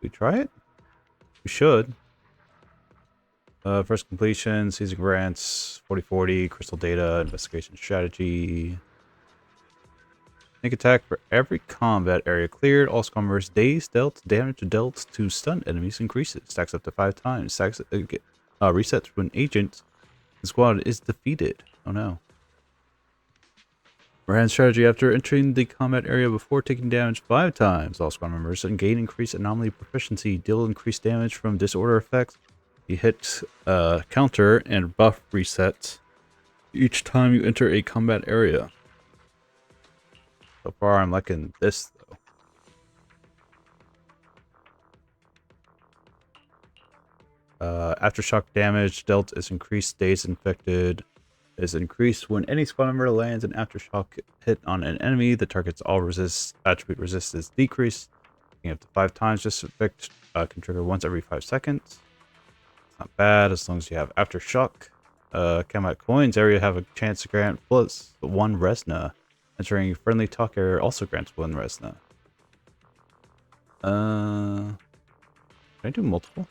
We try it? We should. First completion, season grants, 40/40, crystal data, investigation strategy. Sneak attack for every combat area cleared. All squad members' days dealt, damage dealt to stunned enemies increases. Stacks up to 5 times. Stacks resets when agent the squad is defeated. Oh no. Rand strategy after entering the combat area before taking damage 5 times. All squad members and gain increased anomaly proficiency. Deal increased damage from disorder effects. You hit counter and buff resets each time you enter a combat area. So far, I'm liking this though. Aftershock damage dealt is increased. Days infected is increased when any squad member lands an aftershock hit on an enemy. The target's all attribute resist is decreased. Up to 5 times. This effect can trigger once every 5 seconds. Not bad as long as you have aftershock. Combat coins area have a chance to grant plus 1 resna. Entering friendly talk area also grants 1 resna. Can I do multiple?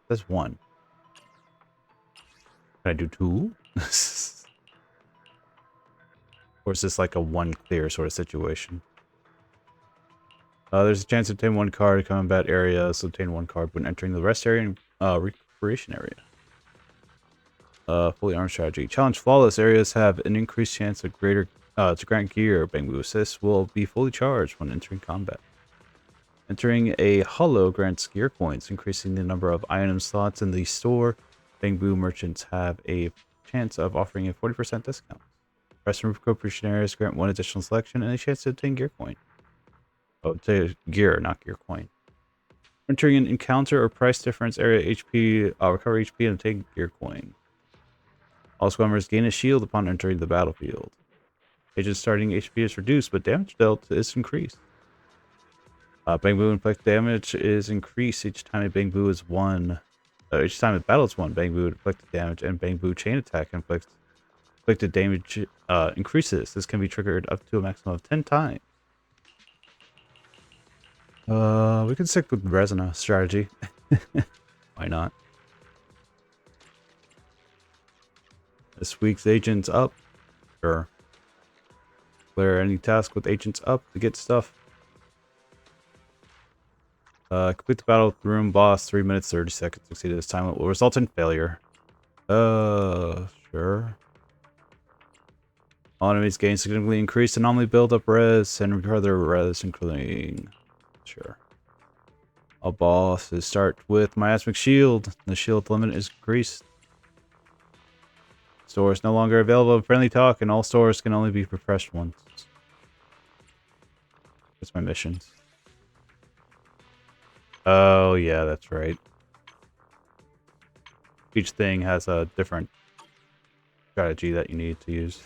There's 1. Can I do 2? Or is this like a 1 clear sort of situation? There's a chance to obtain 1 card in combat area, so obtain 1 card when entering the rest area and recuperation area. Fully armed strategy. Challenge flawless areas have an increased chance of greater to grant gear. Bangbu assist will be fully charged when entering combat. Entering a hollow grants gear points, increasing the number of item slots in the store. Bangbu merchants have a chance of offering a 40% discount. Rest and recuperation areas grant 1 additional selection and a chance to obtain gear coin. Oh, gear, not gear coin. Entering an encounter or price difference area, HP, recover HP and obtain gear coin. All squad members gain a shield upon entering the battlefield. Agent's starting HP is reduced, but damage dealt is increased. Bangbu inflict damage is increased each time a Bangbu is won. Each time a battle is won, Bangbu inflicted damage and Bangbu chain attack inflicted damage increases. This can be triggered up to a maximum of 10 times. We can stick with Resina strategy. Why not? This week's agents up. Sure. Clear any task with agents up to get stuff. Complete the battle with the room boss 3 minutes 30 seconds. Succeed this time will result in failure. Sure. All enemies gain significantly increased anomaly build up res and recover their res, including. Sure. All bosses start with miasmic shield. The shield limit is increased. Store is no longer available in friendly talk, and all stores can only be refreshed once. That's my missions. Oh yeah, that's right. Each thing has a different strategy that you need to use.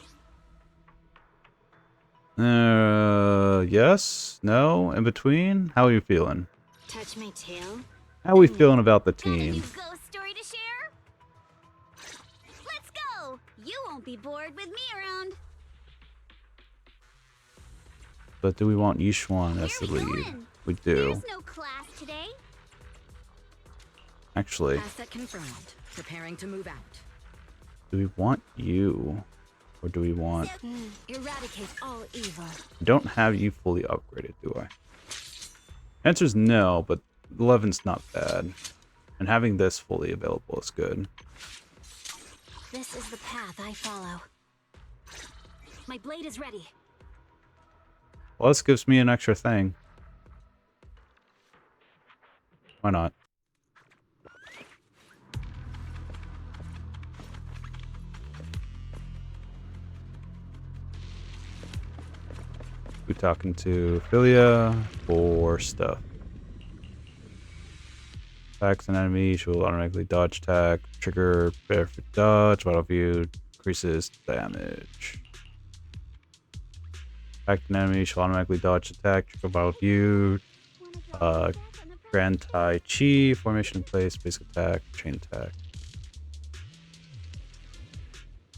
Yes, no, in between. How are you feeling? Touch my tail. How are we feeling about the team? Ghost story to share? Let's go. You won't be bored with me around. But do we want Yishuan as the lead? We do. There's no class today. Actually, Asset confirmed. Preparing to move out. do we want you? Or do we want... Eradicate all evil. I don't have you fully upgraded, do I? Answer's no, but 11's not bad. And having this fully available is good. This is the path I follow. My blade is ready. Well, this gives me an extra thing. Why not? We're talking to Philia for stuff. Attacks an enemy, she will automatically dodge attack. Trigger perfect dodge. Battle view increases damage. Attack an enemy, she'll automatically dodge attack. Trigger battle view. Grand Tai Chi. Formation in place. Basic attack. Chain attack.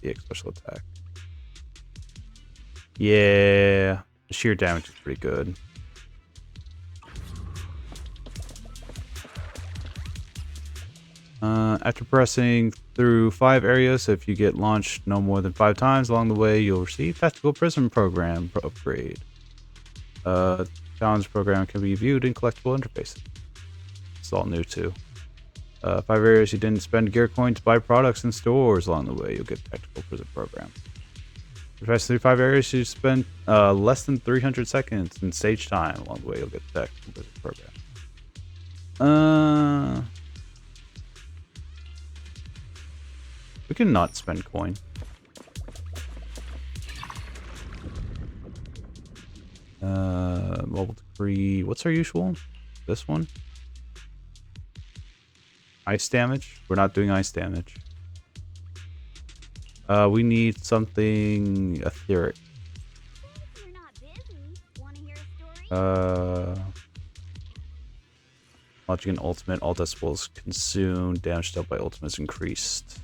EX special attack. Yeah. The sheer damage is pretty good. After pressing through 5 areas, if you get launched no more than 5 times along the way, you'll receive Tactical Prism Program upgrade. Challenge program can be viewed in collectible interfaces. It's all new too. 5 areas you didn't spend gear coins to buy products in stores along the way, you'll get Tactical Prism Program. If you pass through 5 areas you spend less than 300 seconds in stage time along the way, you'll get the Tactical Prism Program. We can not spend coin. Mobile decree. What's our usual? This one? Ice damage? We're not doing ice damage. We need something etheric. You're not busy. Wanna hear a story? Launching an ultimate, all decibels consumed, damage dealt by ultimates increased.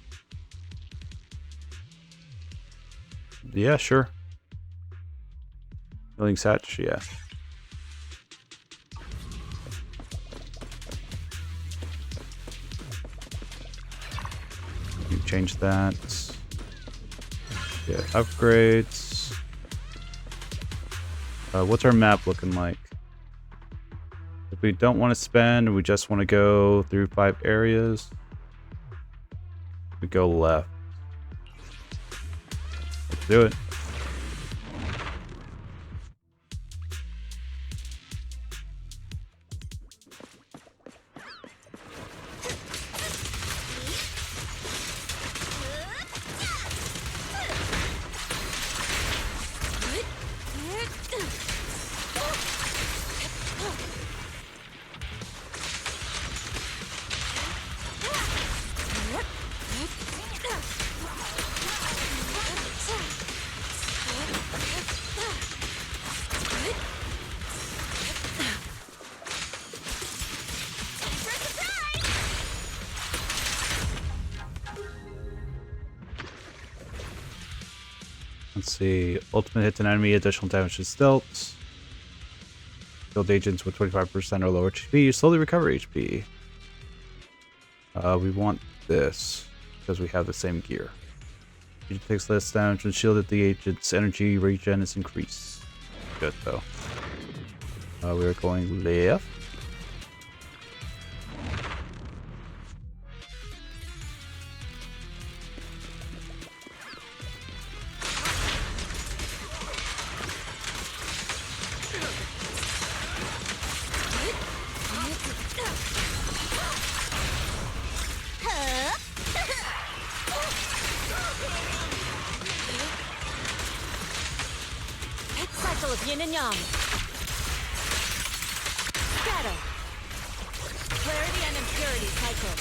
Yeah, sure. Healing Satch, yeah. You change that. Yeah, upgrades. What's our map looking like? If we don't want to spend, we just want to go through 5 areas. We go left. Let's do it. Let's see. Ultimate hits an enemy, additional damage to stealth. Killed agents with 25% or lower HP. You slowly recover HP. We want this because we have the same gear. Agent takes less damage when shielded. The agent's energy regen is increased. Good though. We're going left. Cycle of yin and yang. Scatter. Clarity and impurity cycle.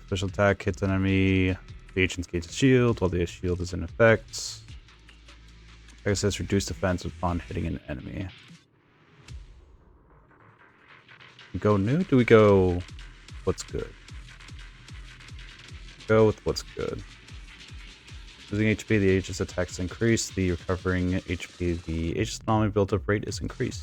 Special attack hits an enemy. The agent gains a shield while the shield is in effect. Access reduced defense upon hitting an enemy. We go new? Do we go what's good? Go with what's good. Losing HP, the agent's attacks increase. The recovering HP, the agent's normally built up rate is increased.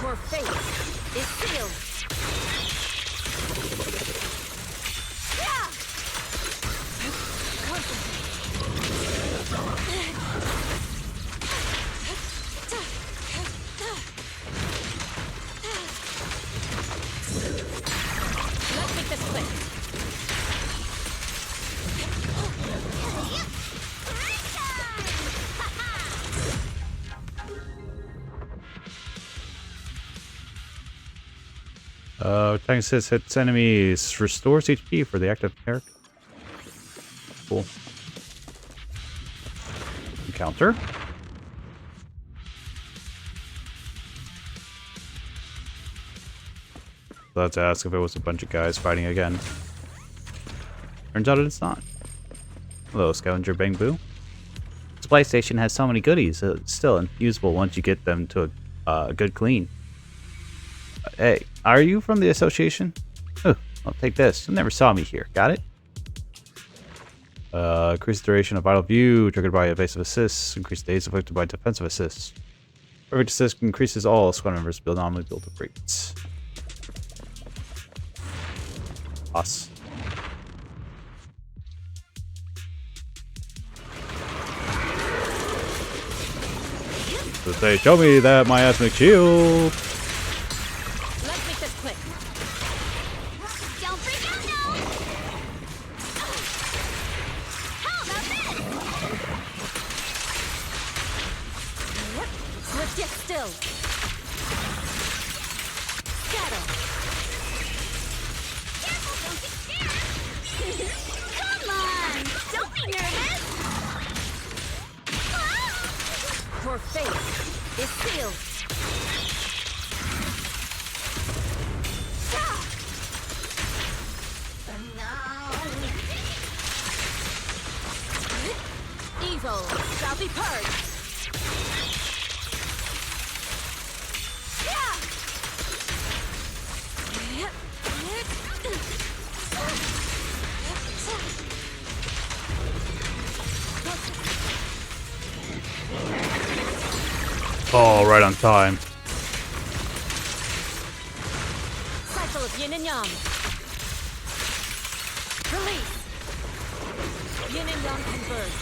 Your fate is sealed. Let's make this quick. Tank assist hits enemies, restores HP for the active character. Cool. encounter. Let's ask if it was a bunch of guys fighting again. Turns out it's not. Hello, Scavenger Bang Boo. Supply station has so many goodies. It's still unusable once you get them to a good clean. Hey, are you from the association? Oh, I'll take this. You never saw me here. Got it? Increase the duration of vital view triggered by evasive assists. Increase days affected by defensive assists. Perfect assist increases all squad members' normally built-up rates. Us. So say, show me that miasmic shield. Let's make this quick. Don't freak out now! How about this? Swift yet still. Scatter. Careful, don't get scared! Come on! Don't be nervous! Your fate is sealed. Evil shall be purged. Oh, right on time. Cycle of yin and yang. Release. Yin and yang converge.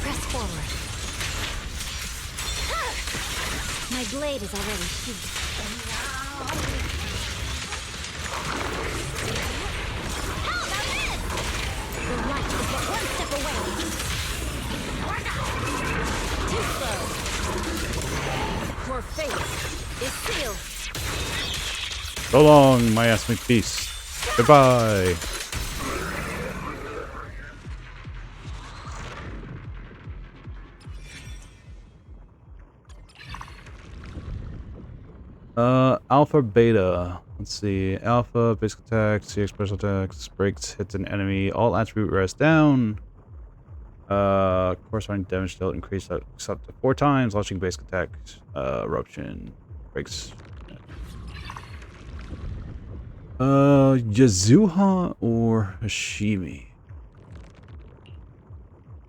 Press forward. My blade is already sheathed. How about this? The light is but one step away. Too slow. Your fate is sealed. So long, miasmic beast. Goodbye. Alpha, beta. Let's see. Alpha, basic attack, CX special attacks, breaks, hits an enemy, all attribute rest down. Corresponding damage dealt increased up to 4 times, launching basic attack, eruption, breaks. Yazuha or Hashimi?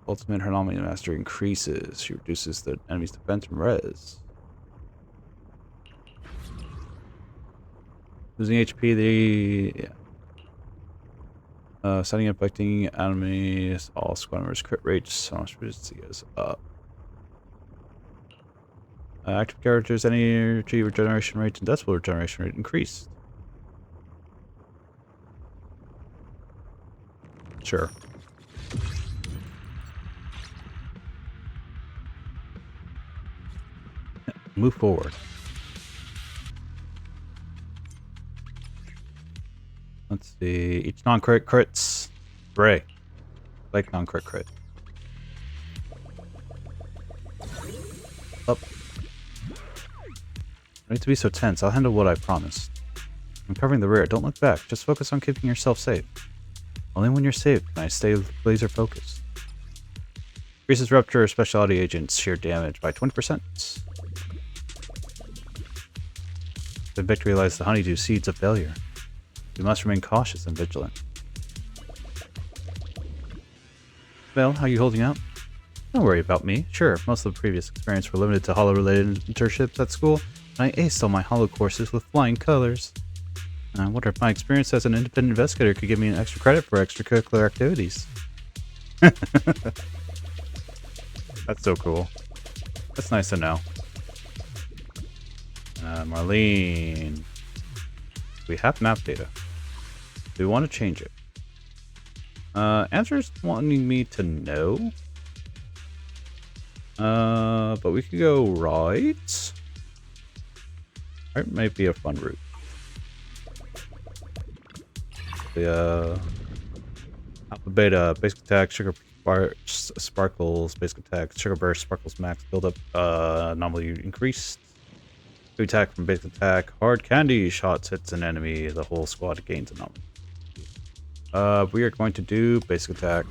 Ultimate Harmony Master increases. She reduces the enemy's defense and res. Losing HP, setting and affecting enemies, all squad members crit rates, so much resistance goes up. Active characters, energy regeneration rate and decibel regeneration rate increased. Sure. Move forward. Let's see. Each non-crit crits. Hooray. Like non-crit crit. Up. Don't need to be so tense. I'll handle what I promised. I'm covering the rear. Don't look back. Just focus on keeping yourself safe. Only when you're safe can I stay laser focused. Increases Rupture Specialty Agent's sheer damage by 20%. The victory lies the honeydew seeds of failure. We must remain cautious and vigilant. Well, how are you holding out? Don't worry about me. Sure, most of the previous experience were limited to Holo-related internships at school, and I aced all my Holo courses with flying colors. And I wonder if my experience as an independent investigator could give me an extra credit for extracurricular activities. That's so cool. That's nice to know. Marlene. We have map data. Do we want to change it? Answer's wanting me to know. But we could go right. Right might be a fun route. The Alpha Beta, basic attack, sparkles, basic attack, sugar burst, sparkles max, build up, anomaly increased. Attack from basic attack, hard candy, shots hits an enemy, the whole squad gains anomaly. We are going to do basic attack.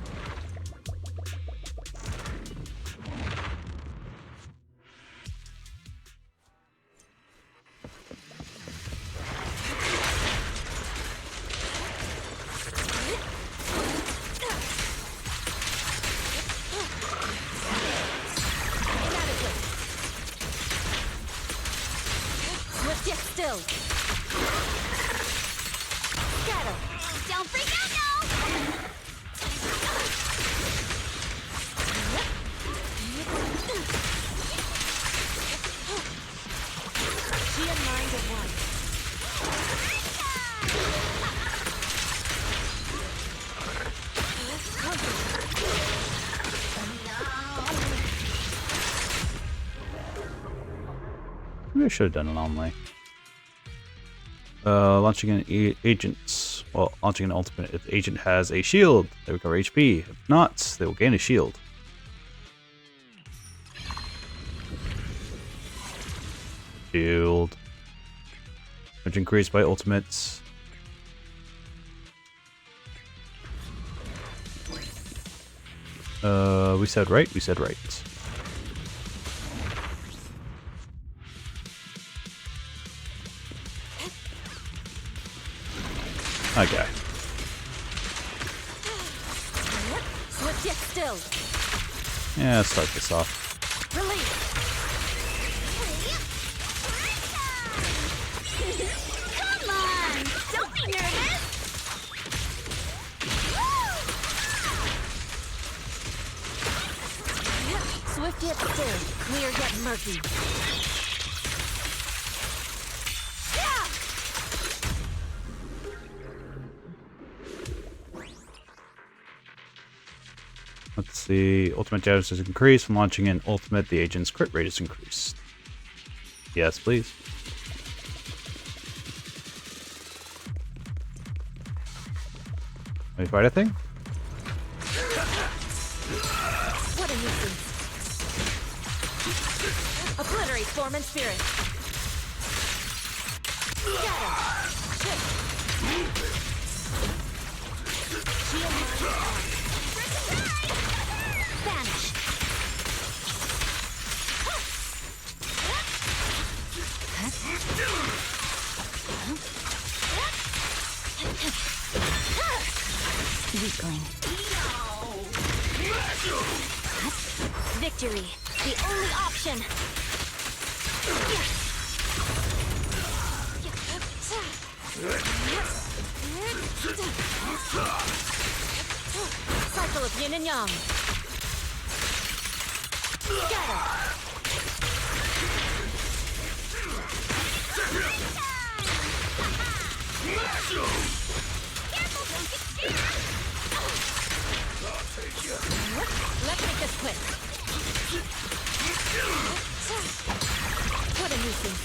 Swift yet still. Scatter. Don't freak out now! She and mind at once. Maybe I should have done an anomaly. Launching an agent. Well, launching an ultimate. If the agent has a shield, they recover HP. If not, they will gain a shield. Shield. Which increased by ultimates. We said right? We said right. Okay. Swift yet still. Yeah, let's start this off. Release. Come on! Don't be nervous! Swift yet still. Clear yet murky. Let's see. Ultimate damage is increased. From launching an ultimate, the agent's crit rate is increased. Yes, please. Let me fight a thing? What a nuisance. Obliterate form and spirit. Scatter. Shift. She and mind at once. Vanish. Weakling. Victory, the only option. Cycle of yin and yang. Scatter. Let's make this quick. What a nuisance.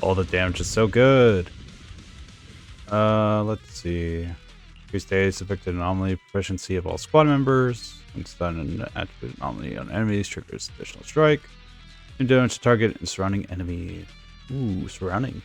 All the damage is so good. Let's see. Increased days, affected anomaly, proficiency of all squad members. When stun and activate anomaly on enemies, triggers additional strike. And damage to target and surrounding enemy. Ooh, surrounding.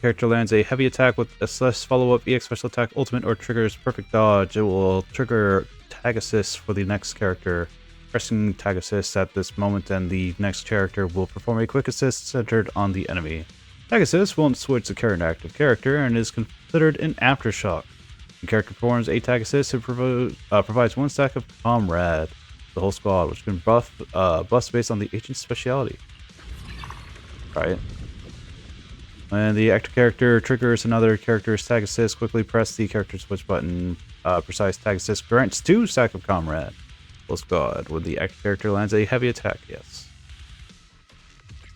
Character lands a heavy attack with a slash follow-up EX special attack ultimate or triggers perfect dodge. It will trigger tag assist for the next character. Pressing tag assist at this moment and the next character will perform a quick assist centered on the enemy. Tag assist won't switch the current active character and is considered an aftershock. The character performs a tag assist and provides one stack of Comrade, the whole squad, which can buff based on the agent's speciality. Right. When the active character triggers another character's tag assist, quickly press the character switch button. Precise tag assist grants 2 stack of Comrade. Full squad. When the active character lands a heavy attack, yes.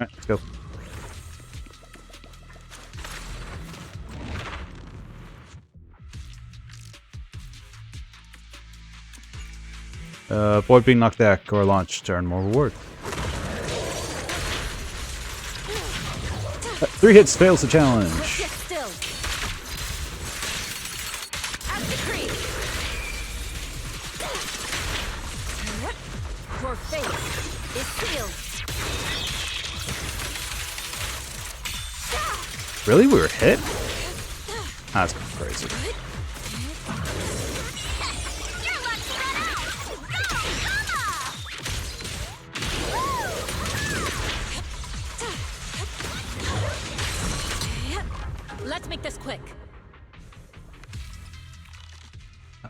Alright, let's go. Avoid being knocked back or launched to earn more reward. 3 hits fails the challenge. Get still. As decreed. Your fate is sealed. Really? We were hit? That's crazy. Your luck's run out! Go, Let's make this quick.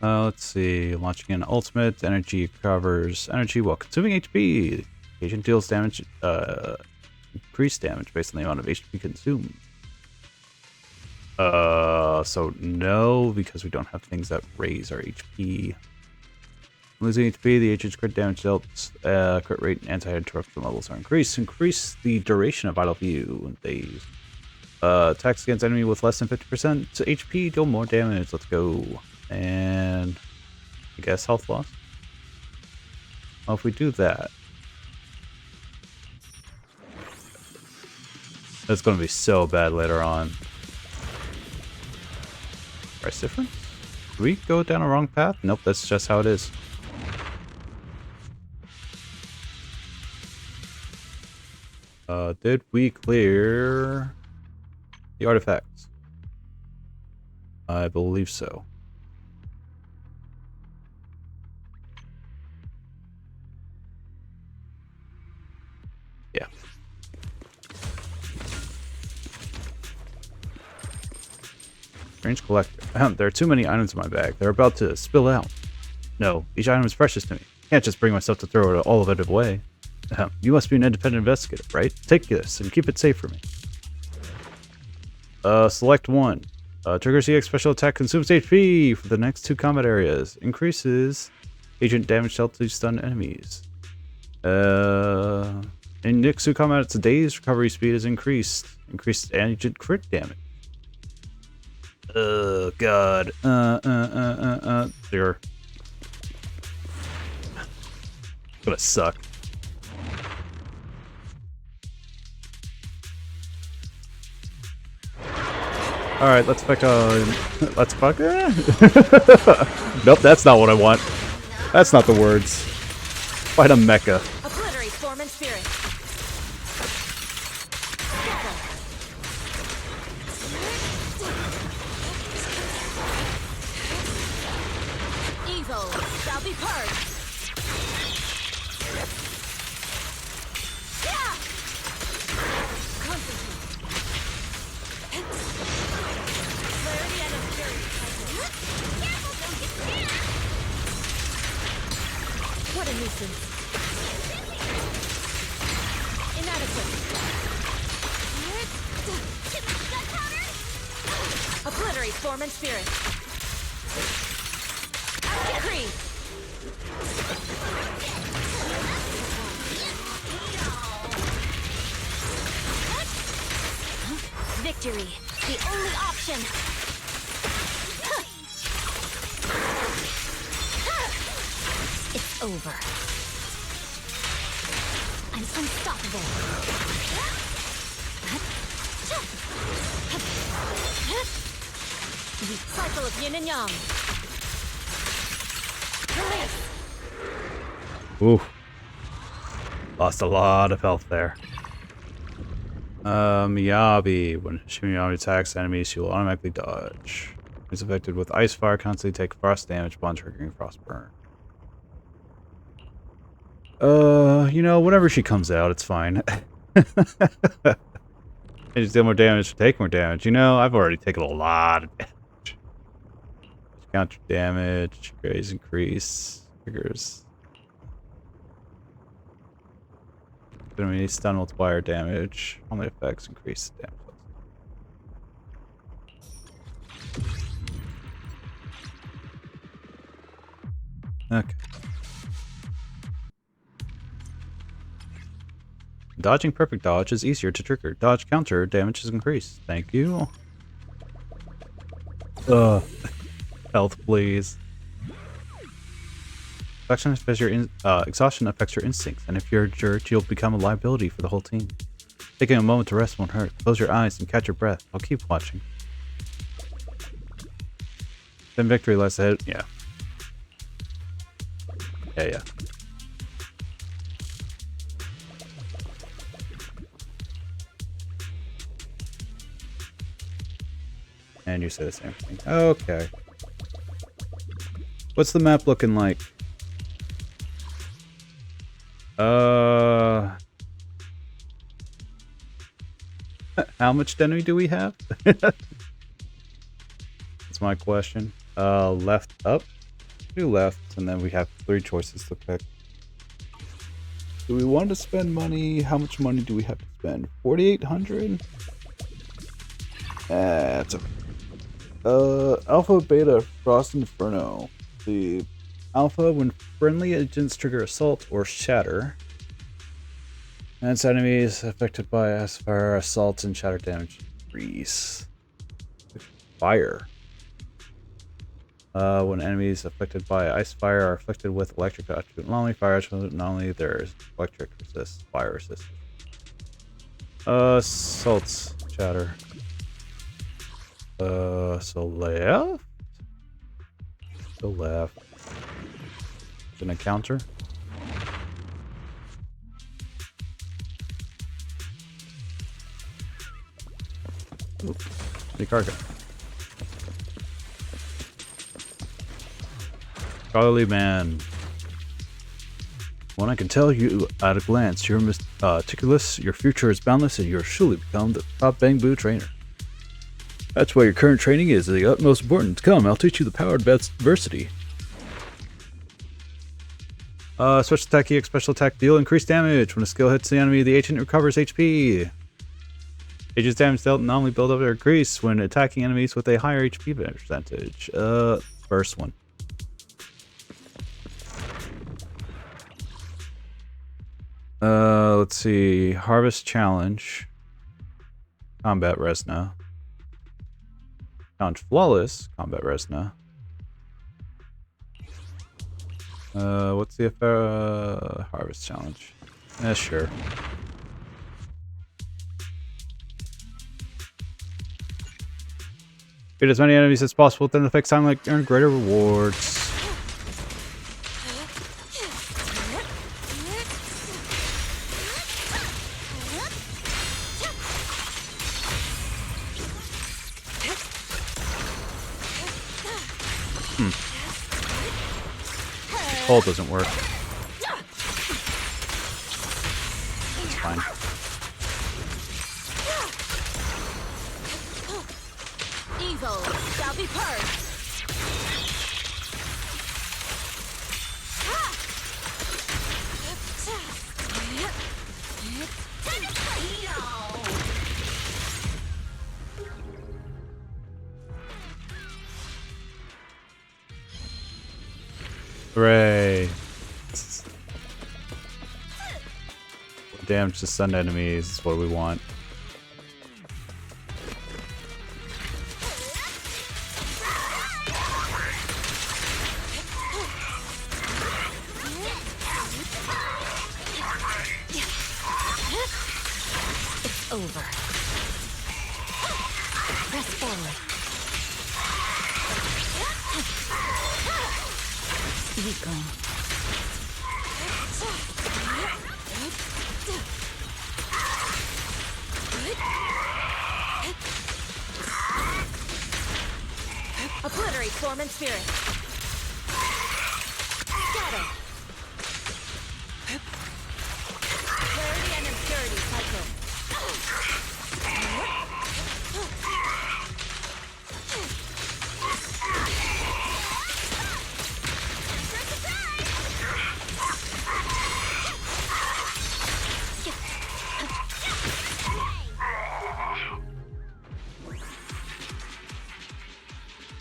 Let's see. Launching an ultimate. Energy covers energy while consuming HP. Agent deals damage, increased damage based on the amount of HP consumed. So no, because we don't have things that raise our HP. Losing HP, the agent's crit damage dealt, crit rate, and anti-interruption levels are increased. Increase the duration of vital view. They attacks against enemy with less than 50% HP, deal more damage. Let's go. And I guess health loss. Well, if we do that, that's going to be so bad later on. Price difference? Did we go down a wrong path? Nope, that's just how it is. Did we clear the artifacts? I believe so. Yeah. Strange collector. There are too many items in my bag. They're about to spill out. No, each item is precious to me. Can't just bring myself to throw all of it away. You must be an independent investigator, right? Take this and keep it safe for me. Select one. Triggers EX special attack, consumes HP for the next 2 combat areas. Increases agent damage dealt to stun enemies. In next 2 combat days, recovery speed is increased. Increased agent crit damage. Oh god. There. Gonna suck. Alright, let's back on. Let's fuck. Nope, that's not what I want. That's not the words. Fight a mecha. Obliterate form and spirit. Evil shall be purged. Clarity and obscurity. Careful, don't get jammed! What a nuisance. Inadequate. Gunpowder? Obliterate form and spirit. As decreed. Victory, the only option. It's over. I'm unstoppable. The cycle of yin and yang. Release. Ooh. Lost a lot of health there. Miyabi. When Miyabi attacks enemies, she will automatically dodge. Is affected with ice fire, constantly take frost damage upon triggering frost burn. You know, whenever she comes out, it's fine. I just deal more damage to take more damage. You know, I've already taken a lot of damage. Counter damage, raise increase, triggers. Enemy stun multiplier damage. Only effects increase damage. Okay. Dodging perfect dodge is easier to trigger. Dodge counter damage is increased. Thank you. Health, please. Exhaustion affects your instincts, and if you're a jerk, you'll become a liability for the whole team. Taking a moment to rest won't hurt. Close your eyes and catch your breath. I'll keep watching. Then victory lies ahead. Yeah. Yeah. And you say the same thing. Okay. What's the map looking like? How much enemy do we have? That's my question. Left, up, 2 left, and then we have 3 choices to pick. Do we want to spend money? How much money do we have to spend? 4,800? That's okay. Alpha, Beta, Frost Inferno. The Alpha, when friendly agents trigger Assault or Shatter. And its enemies affected by Ice Fire, Assault, and Shatter damage increase. Fire. When enemies affected by Ice Fire are afflicted with electric attribute, not only fire attribute, not only there's electric resist, fire resist. Assaults, Shatter. So left? So left. It's an encounter. Ooh, the cargo. Scholarly man. One I can tell you at a glance, you're meticulous, your future is boundless, and you'll surely become the top Bangbu trainer. That's why your current training is the utmost importance. Come, I'll teach you the power of adversity. Special attack EX, special attack deal increased damage. When a skill hits the enemy, the agent recovers HP. Agent's damage dealt not only build up or increase when attacking enemies with a higher HP percentage. First one. Let's see. Harvest challenge. Combat Resna. Challenge flawless. Combat Resna. What's the harvest challenge? Sure. Beat as many enemies as possible within the fixed time, like earn greater rewards. Hold doesn't work. It's fine. Evil shall be purged. Hooray. Damage to stunned enemies is what we want. It's over. Press forward. Weakling. Obliterate form and spirit. Scatter. Clarity and impurity cycle.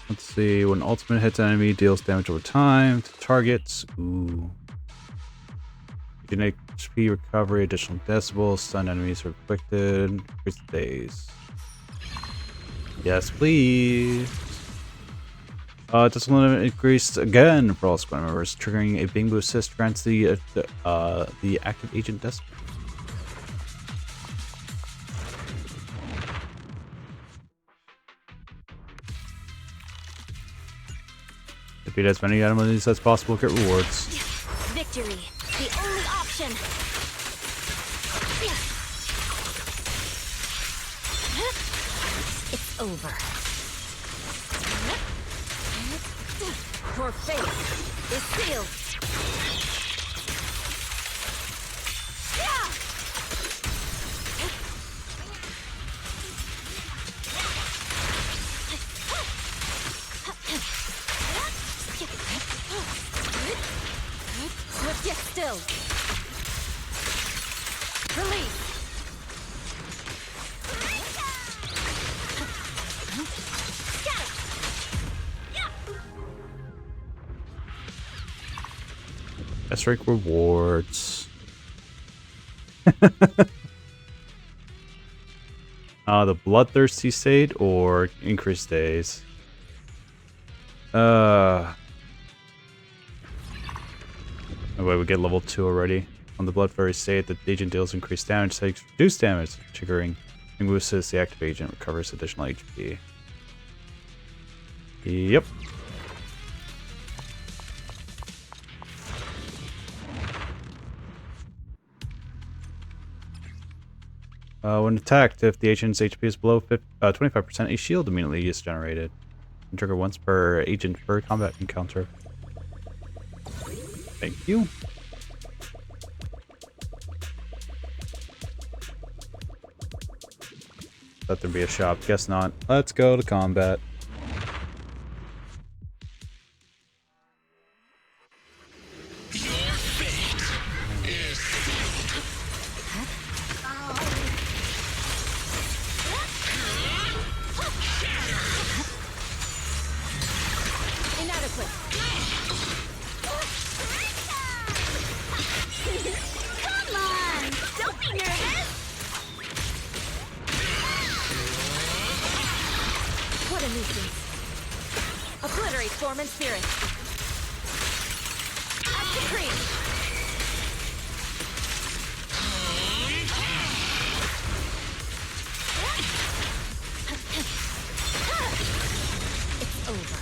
Let's see, when ultimate hits an enemy, deals damage over time to targets. Ooh. Unique HP recovery, additional decibels, stun enemies are afflicted, increase the days. Yes, please. Discipline limit increased again for all squad members, triggering a Bing Boost assist grants the active agent discipline. Defeat as many enemies as possible, get rewards. Victory, the only option. It's over. Your fate is sealed. Swift yet still. Release. S-rank rewards. The bloodthirsty state or increased days. Oh wait, we get level 2 already. On the bloodthirsty state, the agent deals increased damage, takes reduced damage, triggering and boosts the active agent, recovers additional HP. Yep. When attacked, if the agent's HP is below 25%, a shield immediately is generated. And trigger once per agent per combat encounter. Thank you. Let there be a shop. Guess not. Let's go to combat. Inadequate. Come on! Don't be nervous! What a nuisance. Obliterate form and spirit. At decree. It's over.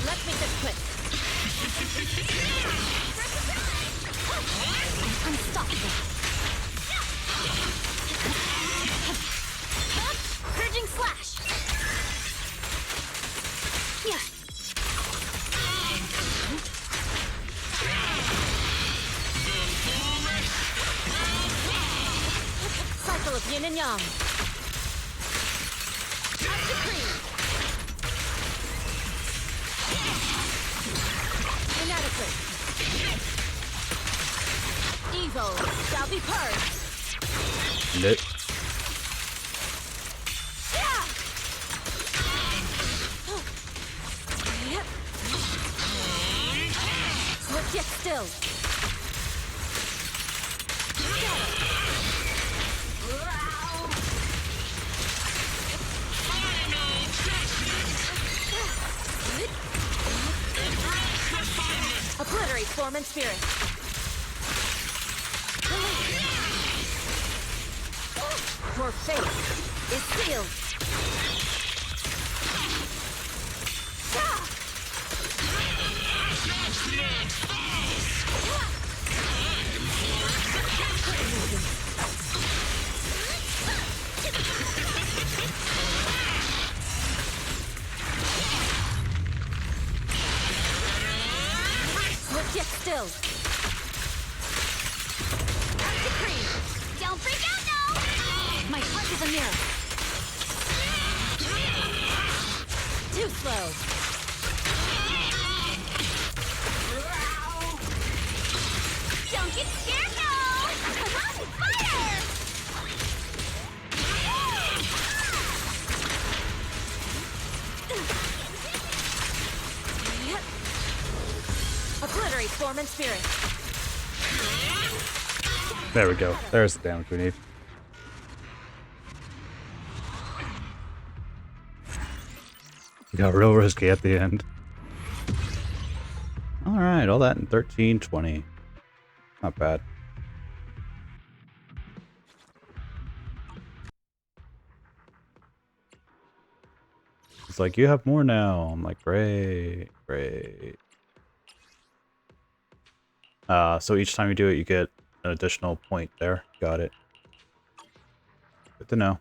Let me just quit. Unstoppable. Purging slash. Yeah. Cycle of yin and yang. At decree. Inadequate. Evil shall be purged. Lit. Yeah. Yep. Swift yet still. Obliterate form and spirit. Your fate is sealed. Swift yet still. At decree. Don't freak out now! My heart is a mirror. Too slow. Don't get scared now! Fire! Yep. Obliterate form and spirit. There we go. There's the damage we need. Got real risky at the end. Alright, all that in 1320. Not bad. It's like, you have more now. I'm like, great, great. So each time you do it, you get an additional point there. Got it. Good to know.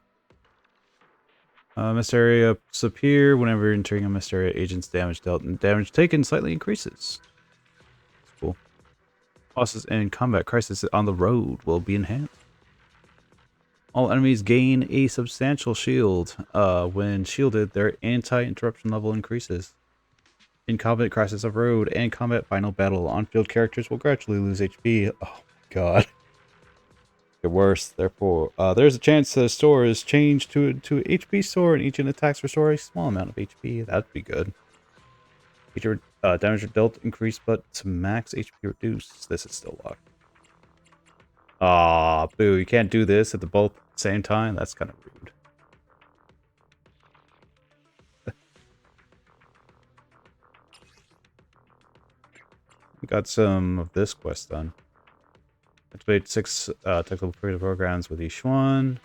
Mist area appear whenever you're entering a mist area. Agent's damage dealt and damage taken slightly increases. That's cool. Bosses and combat crisis on the road will be enhanced. All enemies gain a substantial shield. When shielded, their anti-interruption level increases. In combat crisis of road and combat final battle, on-field characters will gradually lose HP. Oh my god. Get worse. Therefore, there's a chance the store is changed to HP store, and each attacks restore a small amount of HP. That'd be good. Feature damage dealt increased, but to max HP reduced. This is still locked. Aw, boo! You can't do this at the both same time. That's kind of rude. We got some of this quest done. Activate 6 technical creative programs with each one.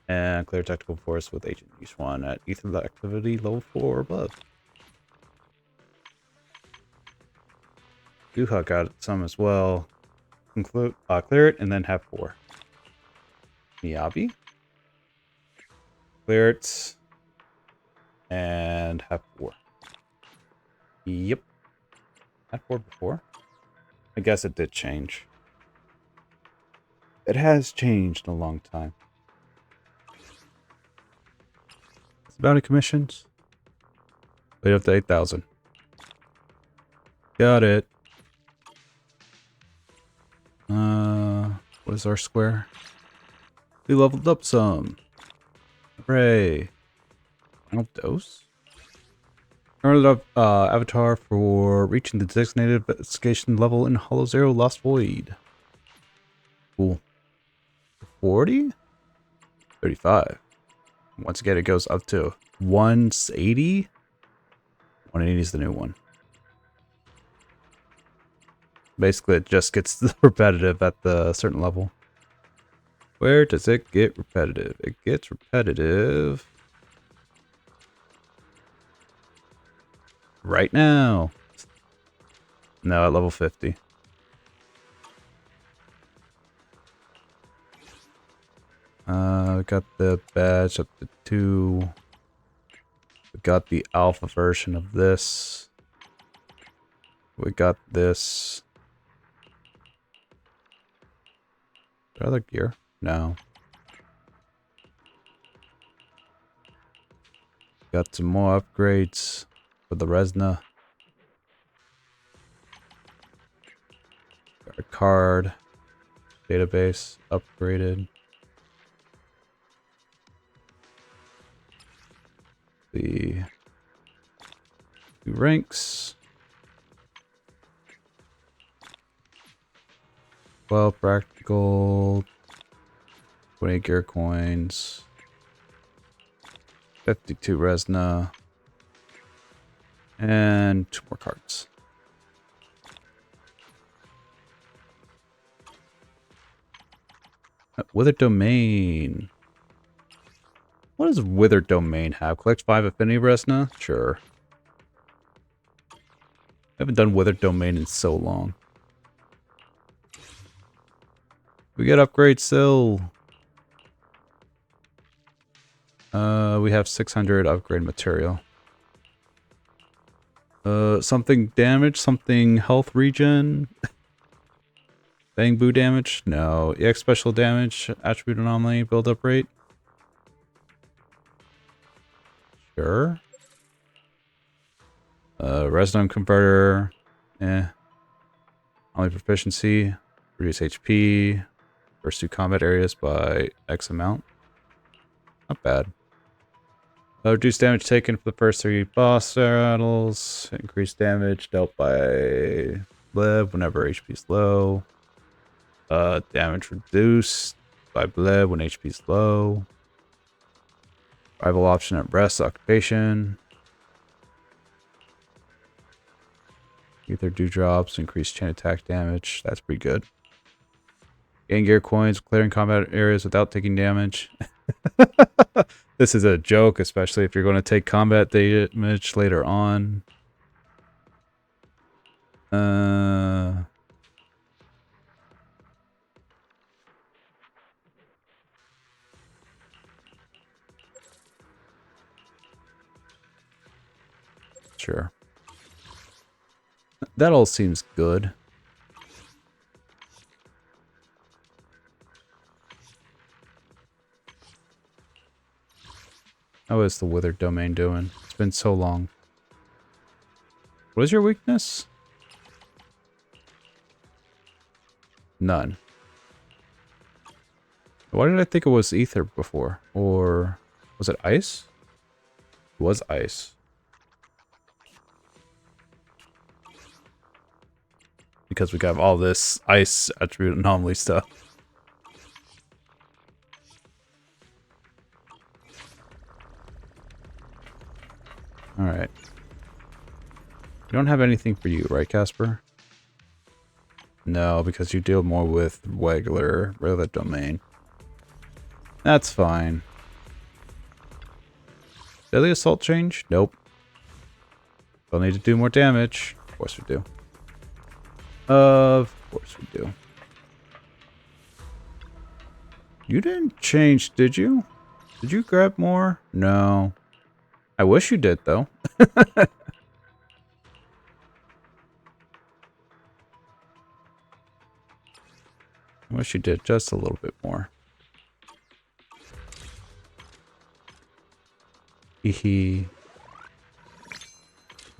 And clear technical force with agent each one at ether activity level 4 or above. Duha got some as well. Clear it and then have 4. Miyabi. Clear it. And have 4. Yep. Had 4 before. I guess it did change. It has changed in a long time. It's bounty commissions. Wait up to 8,000. Got it. What is our square? We leveled up some. Hooray. Final dose? Earned up avatar for reaching the designated investigation level in Hollow Zero Lost Void. Cool. 40? 35. Once again, it goes up to 180. 180 is the new one. Basically, it just gets repetitive at the certain level. Where does it get repetitive? It gets repetitive right now. No, at level 50. We got the badge up to 2. We got the alpha version of this. We got this. Is there other gear? No. Got some more upgrades for the Resna. Got a card. Database upgraded. The 2 ranks. 12 practical. 20 gear coins. 52 Resna. And 2 more cards. Wither Domain. What does Wither Domain have? Collect 5 Affinity Resna? Sure. I haven't done Wither Domain in so long. We get upgrades still. We have 600 upgrade material. Something damage, something health regen. Bang boo damage? No. EX special damage, attribute anomaly, build up rate. Sure. Resonant converter. Only proficiency. Reduce HP. First 2 combat areas by X amount. Not bad. Reduce damage taken for the first 3 boss battles. Increase damage dealt by Liv whenever HP is low. Damage reduced by bled when HP is low. Rival option at rest occupation. Ether dewdrops, increase chain attack damage. That's pretty good. Gain gear coins, clearing combat areas without taking damage. This is a joke, especially if you're going to take combat damage later on. Sure. That all seems good. How is the Withered Domain doing? It's been so long. What is your weakness? None. Why did I think it was ether before? Or was it ice? It was ice. Because we got all this ice attribute anomaly stuff. Alright. We don't have anything for you, right, Casper? No, because you deal more with regular domain. That's fine. Deadly Assault change? Nope. We'll need to do more damage. Of course we do. Of course we do. You didn't change, did you? Did you grab more? No. I wish you did, though. I wish you did just a little bit more. Hehe.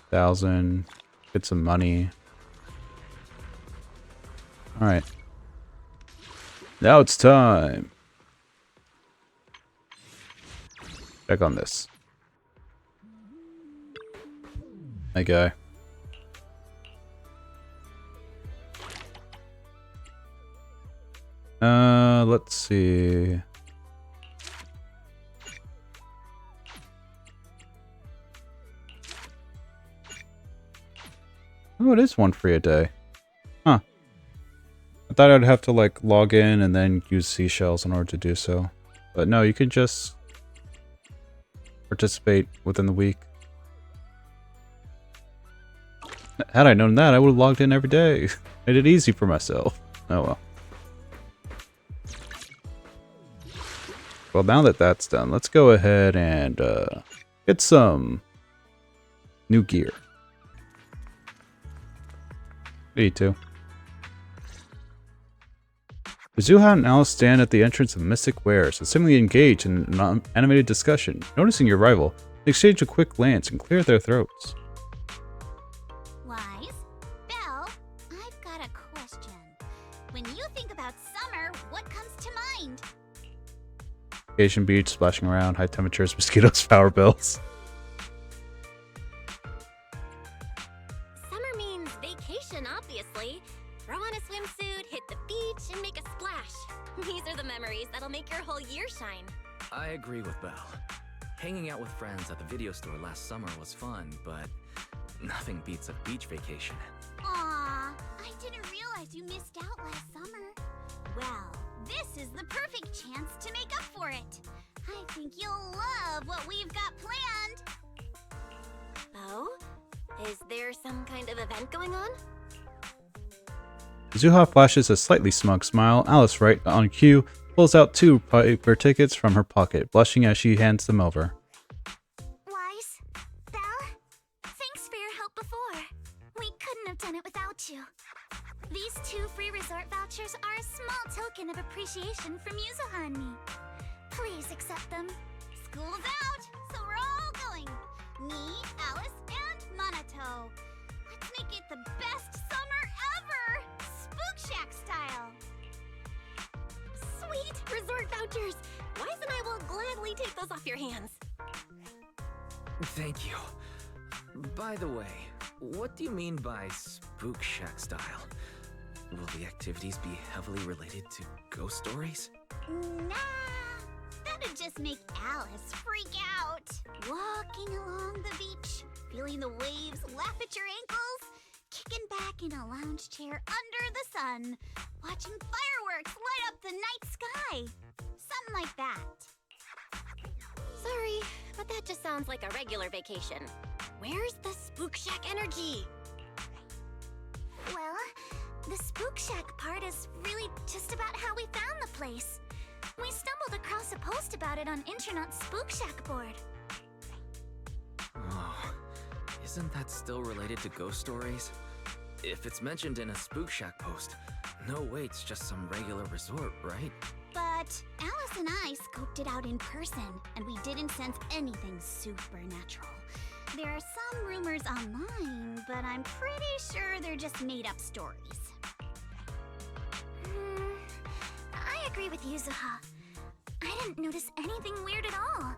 1,000. Get some money. Alright. Now it's time. Check on this. Hey, guy. Let's see. Oh, it is one free a day. Huh. I thought I'd have to, like, log in and then use seashells in order to do so. But no, you can just participate within the week. Had I known that, I would have logged in every day. Made it easy for myself. Oh well. Well, now that that's done, let's go ahead and get some new gear. Me too. Mizuha and Alice stand at the entrance of Mystic Wares and seemingly engage in an animated discussion. Noticing your rival, they exchange a quick glance and clear their throats. Wise? Belle, I've got a question. When you think about summer, what comes to mind? Vacation beach, splashing around, high temperatures, mosquitoes, power bills. Summer means vacation, obviously. Throw on a swimsuit, hit the beach, and make a splash. These are the memories that'll make your whole year shine. I agree with Belle. Hanging out with friends at the video store last summer was fun, but nothing beats a beach vacation. Aw, I didn't realize you missed out last summer. Well, this is the perfect chance to make up for it. I think you'll love what we've got planned. Oh? Is there some kind of event going on? Mizuha flashes a slightly smug smile. Alice, right on cue, pulls out 2 paper tickets from her pocket, blushing as she hands them over. Wise, Belle, thanks for your help before. We couldn't have done it without you. These 2 free resort vouchers are a small token of appreciation from Yuzuha and me. Please accept them. School's out, so we're all going. Me, Alice, and Monato. Let's make it the best summer ever! Spook Shack style! Sweet! Resort vouchers! Wise and I will gladly take those off your hands. Thank you. By the way, what do you mean by Spook Shack style? Will the activities be heavily related to ghost stories? Nah, that'd just make Alice freak out. Walking along the beach, feeling the waves lap at your ankles, kicking back in a lounge chair under the sun, watching fireworks light up the night sky. Something like that. Sorry, but that just sounds like a regular vacation. Where's the Spook Shack energy? Well, the Spook Shack part is really just about how we found the place. We stumbled across a post about it on Internet's Spook Shack board. Oh, isn't that still related to ghost stories? If it's mentioned in a Spook Shack post, no way it's just some regular resort, right? But Alice and I scoped it out in person, and we didn't sense anything supernatural. There are some rumors online, but I'm pretty sure they're just made-up stories. I agree with Yuzuha. I didn't notice anything weird at all.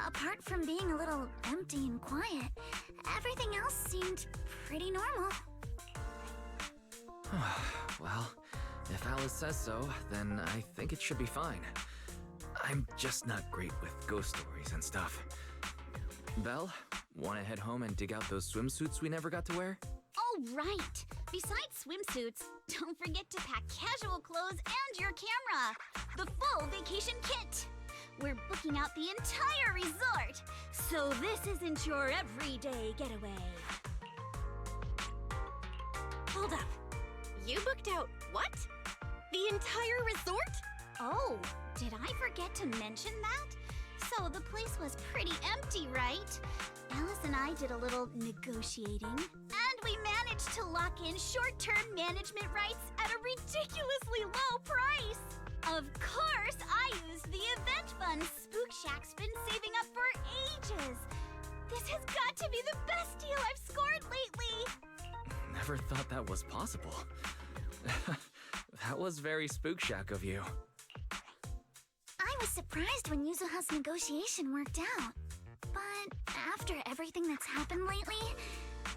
Apart from being a little empty and quiet, everything else seemed pretty normal. Well, if Alice says so, then I think it should be fine. I'm just not great with ghost stories and stuff. Belle, wanna head home and dig out those swimsuits we never got to wear? Oh, right! Besides swimsuits, don't forget to pack casual clothes and your camera! The full vacation kit! We're booking out the entire resort, so this isn't your everyday getaway. Hold up. You booked out what? The entire resort? Oh, did I forget to mention that? So the place was pretty empty, right? Alice and I did a little negotiating, and we managed to lock in short-term management rights at a ridiculously low price. Of course, I used the event fund Spook Shack's been saving up for ages. This has got to be the best deal I've scored lately. Never thought that was possible. That was very Spook Shack of you. I was surprised when Yuzuha's negotiation worked out. But after everything that's happened lately,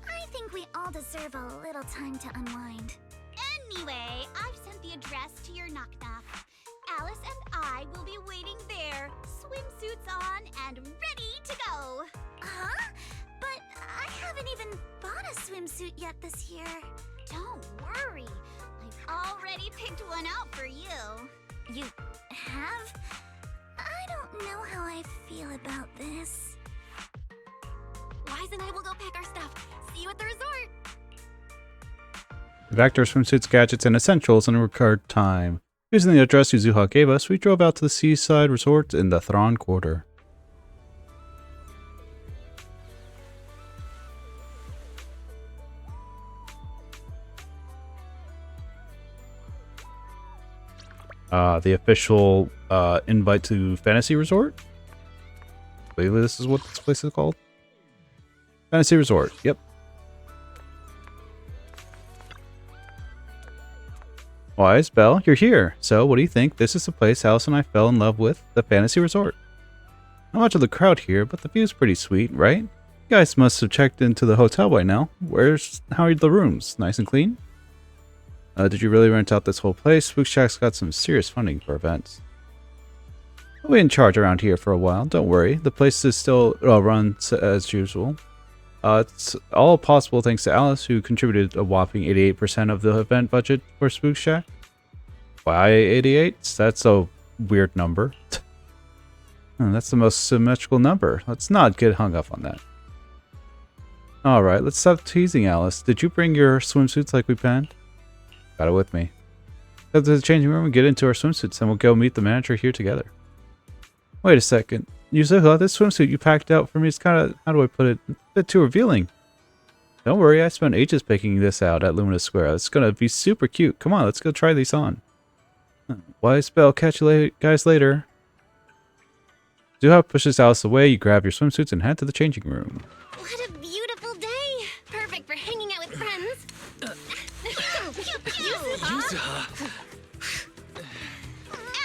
I think we all deserve a little time to unwind. Anyway, I've sent the address to your knock-knock. Alice and I will be waiting there, swimsuits on and ready to go. Huh? But I haven't even bought a swimsuit yet this year. Don't worry. I've already picked one out for you. You have? I don't know how I feel about this. Wise and I will go pack our stuff. See you at the resort. We packed our swimsuits, gadgets, and essentials in record time. Using the address Yuzuha gave us, we drove out to the seaside resort in the Thron Quarter. The official invite to Fantasy Resort? I believe this is what this place is called. Fantasy Resort, yep. Wise, Belle, you're here. So, what do you think? This is the place Alice and I fell in love with, the Fantasy Resort. Not much of the crowd here, but the view's pretty sweet, right? You guys must have checked into the hotel by now. How are the rooms? Nice and clean? Did you really rent out this whole place? Spook Shack's got some serious funding for events. We'll be in charge around here for a while, don't worry. The place is still run as usual. It's all possible thanks to Alice, who contributed a whopping 88% of the event budget for Spook Shack. Why 88? That's a weird number. That's the most symmetrical number. Let's not get hung up on that. Alright, let's stop teasing Alice. Did you bring your swimsuits like we planned? Got it with me. Go to the changing room and get into our swimsuits, and we'll go meet the manager here together. Wait a second. Yuzuha, this swimsuit you packed out for me is kind of, how do I put it, a bit too revealing. Don't worry, I spent ages picking this out at Lumina Square. It's gonna be super cute. Come on, let's go try these on. Wise Belle, catch you guys later. Yuzuha pushes Alice away, you grab your swimsuits and head to the changing room. What a beautiful day. Perfect for hanging out with friends. Yuzuha!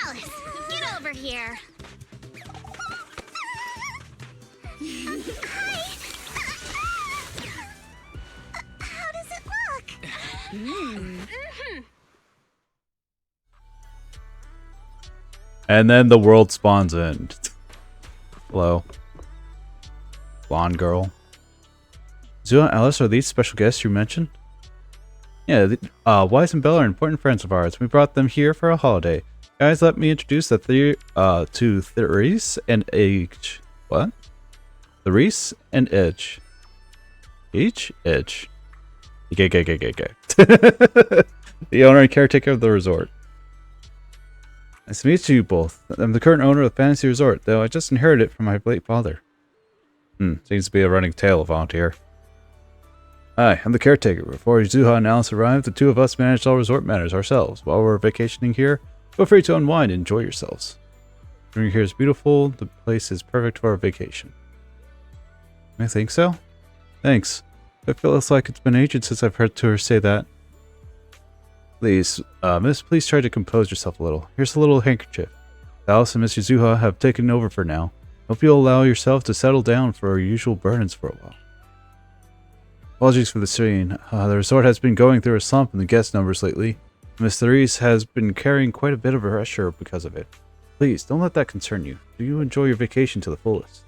Alice, get over here. Hi. How does it look? And then the world spawns in. Hello. Blonde girl. Zua and Alice are these special guests you mentioned? Yeah, Wise and Bella are important friends of ours. We brought them here for a holiday. Guys, let me introduce to Therese and Edge. What? Therese and Edge. Edge. Okay. The owner and caretaker of the resort. Nice to meet you both. I'm the current owner of the Fantasy Resort, though I just inherited it from my late father. Seems to be a running tale around here. Hi, I'm the caretaker. Before Zuha and Alice arrived, the two of us managed all resort matters ourselves. While we're vacationing here, feel free to unwind and enjoy yourselves. Swimming here is beautiful. The place is perfect for a vacation. I think so? Thanks. It feels like it's been ages since I've heard her say that. Please, miss, please try to compose yourself a little. Here's a little handkerchief. Alice and Mr. Zuha have taken over for now. Hope you'll allow yourself to settle down for our usual burdens for a while. Apologies for the strain. The resort has been going through a slump in the guest numbers lately. Miss Therese has been carrying quite a bit of pressure because of it. Please, don't let that concern you. Do you enjoy your vacation to the fullest?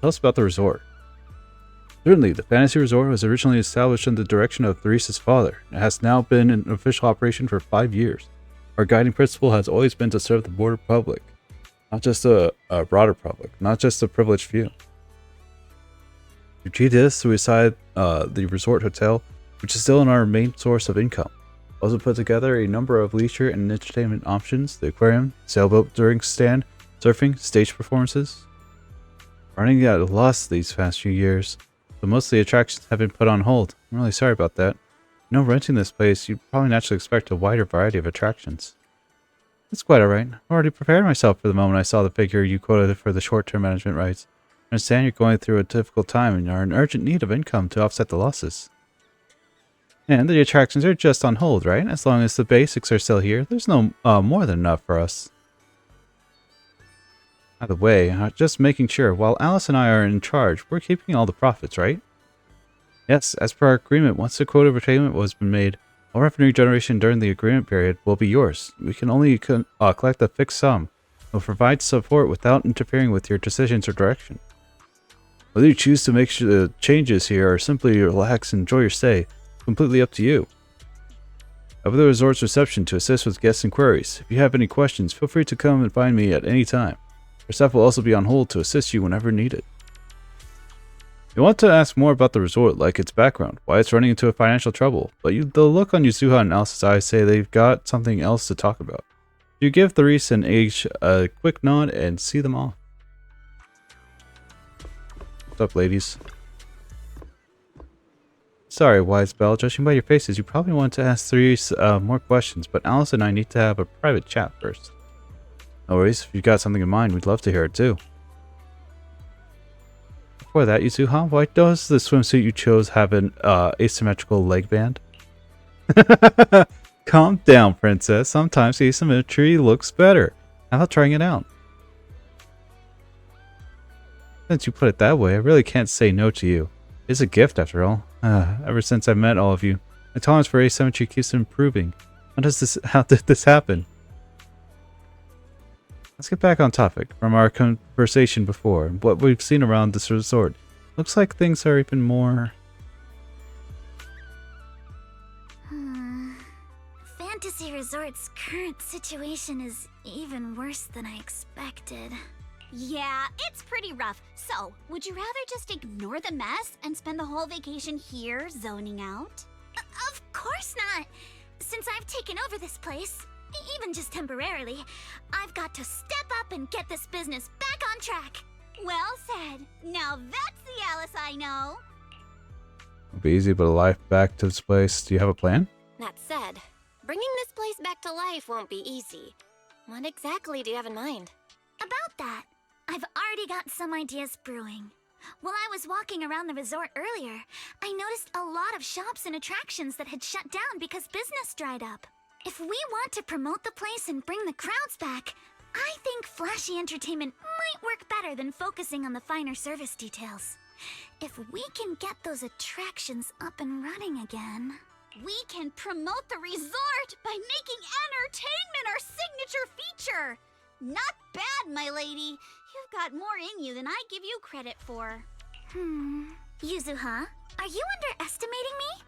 Tell us about the resort. Certainly, the Fantasy Resort was originally established under the direction of Therese's father, and has now been in official operation for 5 years. Our guiding principle has always been to serve the broader public, not just a broader public, not just a privileged few. We treat this beside the resort hotel, which is still our main source of income. We also put together a number of leisure and entertainment options: the aquarium, sailboat drink stand, surfing, stage performances. Running at a loss these past few years, but most of the attractions have been put on hold. I'm really sorry about that. Renting this place, you'd probably naturally expect a wider variety of attractions. That's quite alright. I already prepared myself for the moment I saw the figure you quoted for the short-term management rights. I understand you're going through a difficult time and are in urgent need of income to offset the losses. And the attractions are just on hold, right? As long as the basics are still here, there's no more than enough for us. By the way, just making sure, while Alice and I are in charge, we're keeping all the profits, right? Yes, as per our agreement, once the quota of attainment has been made, all revenue generation during the agreement period will be yours. We can only collect a fixed sum. We'll provide support without interfering with your decisions or direction. Whether you choose to make the changes here or simply relax and enjoy your stay, it's completely up to you. Over the resort's reception to assist with guest inquiries. If you have any questions, feel free to come and find me at any time. Our staff will also be on hold to assist you whenever needed. You want to ask more about the resort, like its background, why it's running into financial trouble, but the look on Yuzuha and Alice's eyes say they've got something else to talk about. You give Therese and Age a quick nod and see them off. What's up, ladies? Sorry, Wise Belle, judging by your faces, you probably want to ask Therese more questions, but Alice and I need to have a private chat first. No worries, if you've got something in mind, we'd love to hear it too. Before that, Yuzuha, why does the swimsuit you chose have an asymmetrical leg band? Calm down, princess. Sometimes asymmetry looks better. How about trying it out? Since you put it that way, I really can't say no to you. It's a gift, after all. Ever since I met all of you, my tolerance for asymmetry keeps improving. How did this happen? Let's get back on topic. From our conversation before, what we've seen around this resort, looks like things are even more... Fantasy Resort's current situation is even worse than I expected. Yeah, it's pretty rough. So, would you rather just ignore the mess and spend the whole vacation here zoning out? Of course not! Since I've taken over this place, even just temporarily, I've got to step up and get this business back on track. Well said. Now that's the Alice I know. It'll be easy, but a life back to this place. Do you have a plan? That said, bringing this place back to life won't be easy. What exactly do you have in mind? About that, I've already got some ideas brewing. While I was walking around the resort earlier, I noticed a lot of shops and attractions that had shut down because business dried up. If we want to promote the place and bring the crowds back, I think flashy entertainment might work better than focusing on the finer service details. If we can get those attractions up and running again... We can promote the resort by making entertainment our signature feature! Not bad, my lady. You've got more in you than I give you credit for. Yuzuha, are you underestimating me?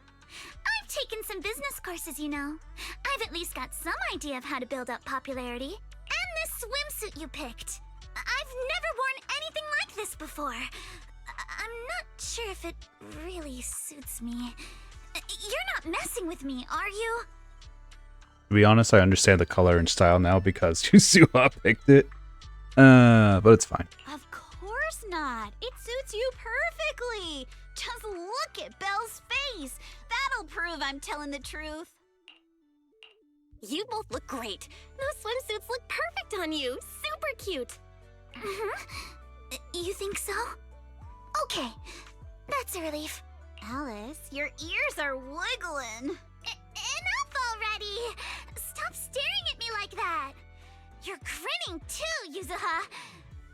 I've taken some business courses, you know. I've at least got some idea of how to build up popularity. And this swimsuit you picked. I've never worn anything like this before. I'm not sure if it really suits me. You're not messing with me, are you? To be honest, I understand the color and style now because Yuzuha picked it. But it's fine. Of course not. It suits you perfectly. Just look at Belle's face. That'll prove I'm telling the truth. You both look great. Those swimsuits look perfect on you. Super cute. You think so? Okay, that's a relief. Alice, your ears are wiggling. Enough already! Stop staring at me like that! You're grinning too, Yuzuha!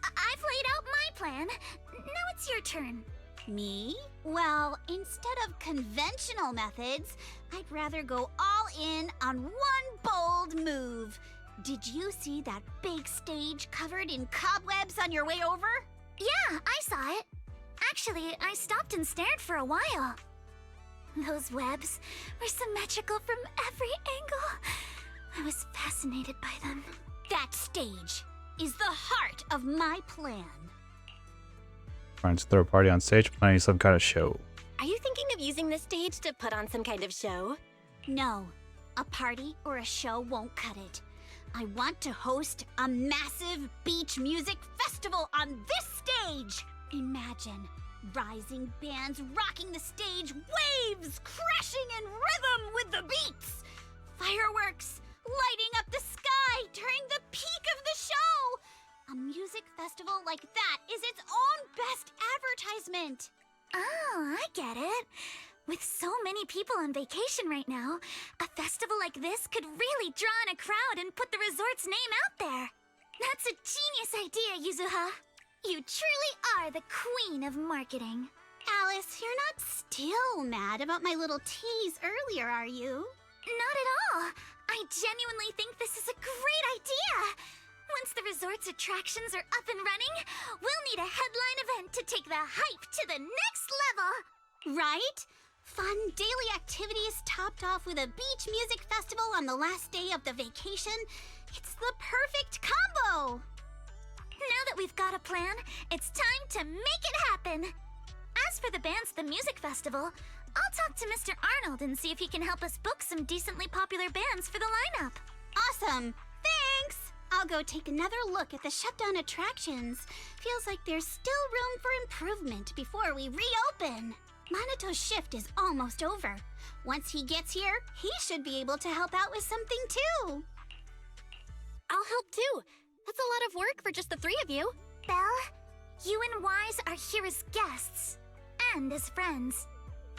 I've laid out my plan. Now it's your turn. Me? Well, instead of conventional methods, I'd rather go all in on one bold move. Did you see that big stage covered in cobwebs on your way over? Yeah, I saw it. Actually, I stopped and stared for a while. Those webs were symmetrical from every angle. I was fascinated by them. That stage is the heart of my plan. Trying to throw a party on stage, planning some kind of show. Are you thinking of using this stage to put on some kind of show? No, a party or a show won't cut it. I want to host a massive beach music festival on this stage. Imagine rising bands rocking the stage, waves crashing in rhythm with the beats, fireworks lighting up the sky during the peak of the show. A music festival like that is its own best advertisement. Oh, I get it. With so many people on vacation right now, a festival like this could really draw in a crowd and put the resort's name out there. That's a genius idea, Yuzuha. You truly are the queen of marketing. Alice, you're not still mad about my little tease earlier, are you? Not at all. I genuinely think this is a great idea. Once the resort's attractions are up and running, we'll need a headline event to take the hype to the next level. Right? Fun daily activities topped off with a beach music festival on the last day of the vacation. It's the perfect combo. Now that we've got a plan, it's time to make it happen. As for the bands at the music festival, I'll talk to Mr. Arnold and see if he can help us book some decently popular bands for the lineup. Awesome. Thanks. I'll go take another look at the shutdown attractions. Feels like there's still room for improvement before we reopen. Maneto's shift is almost over. Once he gets here, he should be able to help out with something too. I'll help too. That's a lot of work for just the three of you. Belle, you and Wise are here as guests and as friends.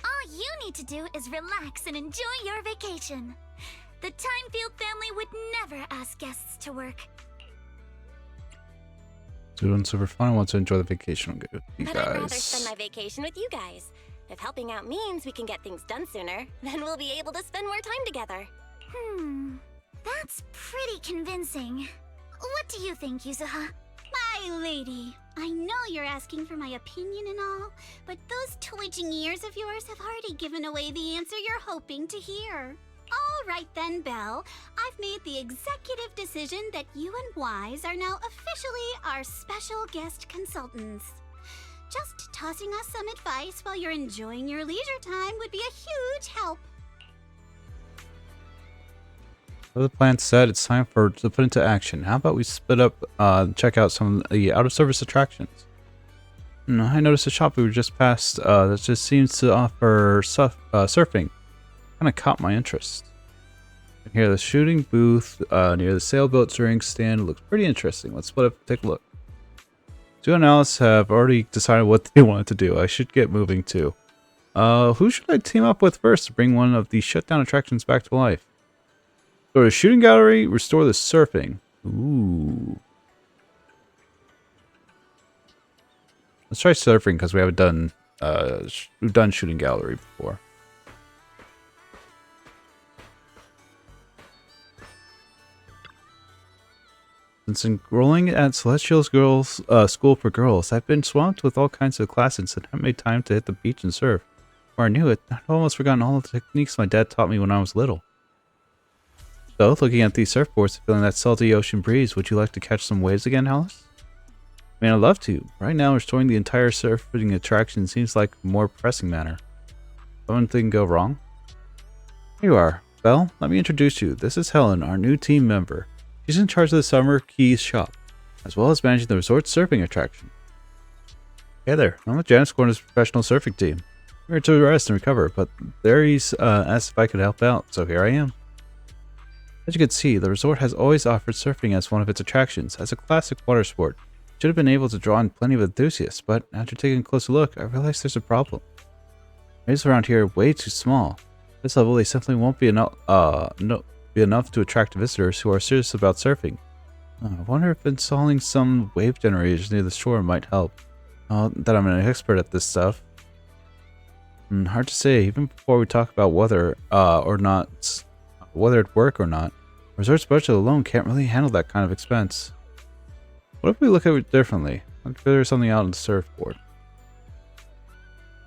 All you need to do is relax and enjoy your vacation. The Timefield family would never ask guests to work. Doing super fun. I want to enjoy the vacation. I'm good with you But I'd rather guys. spend my vacation with you guys. If helping out means we can get things done sooner, then we'll be able to spend more time together. That's pretty convincing. What do you think, Yuzuha? My lady, I know you're asking for my opinion and all, but those twitching ears of yours have already given away the answer you're hoping to hear. All right then, Belle. I've made the executive decision that you and Wise are now officially our special guest consultants. Just tossing us some advice while you're enjoying your leisure time would be a huge help. With the plan set, it's time to put into action. How about we split up and check out some of the out-of-service attractions? I noticed a shop we were just past that just seems to offer surfing. Kind of caught my interest. And here, the shooting booth near the sailboat drink stand looks pretty interesting. Let's split up and take a look. Joe and Alice have already decided what they wanted to do. I should get moving too. Who should I team up with first to bring one of the shutdown attractions back to life? Go to shooting gallery, restore the surfing. Ooh. Let's try surfing because we haven't done we've done shooting gallery before. Since enrolling at Celestial's School for Girls, I've been swamped with all kinds of classes and haven't made time to hit the beach and surf. Before I knew it, I'd almost forgotten all the techniques my dad taught me when I was little. So, looking at these surfboards and feeling that salty ocean breeze, would you like to catch some waves again, Alice? I mean, I'd love to. Right now, restoring the entire surfing attraction seems like a more pressing matter. Something go wrong? Here you are. Belle, let me introduce you. This is Helen, our new team member. She's in charge of the Summer Keys shop, as well as managing the resort's surfing attraction. Hey there, I'm with Janice Corner's professional surfing team. I'm here to rest and recover, but Larry's asked if I could help out, so here I am. As you can see, the resort has always offered surfing as one of its attractions, as a classic water sport. It should have been able to draw in plenty of enthusiasts, but after taking a closer look, I realized there's a problem. Waves around here are way too small. At this level, they simply won't be enough to attract visitors who are serious about surfing. I wonder if installing some wave generators near the shore might help. That I'm an expert at this stuff. Hard to say, even before we talk about whether it'd work or not. Resort's budget alone can't really handle that kind of expense. What if we look at it differently? Let's figure something out on the surfboard.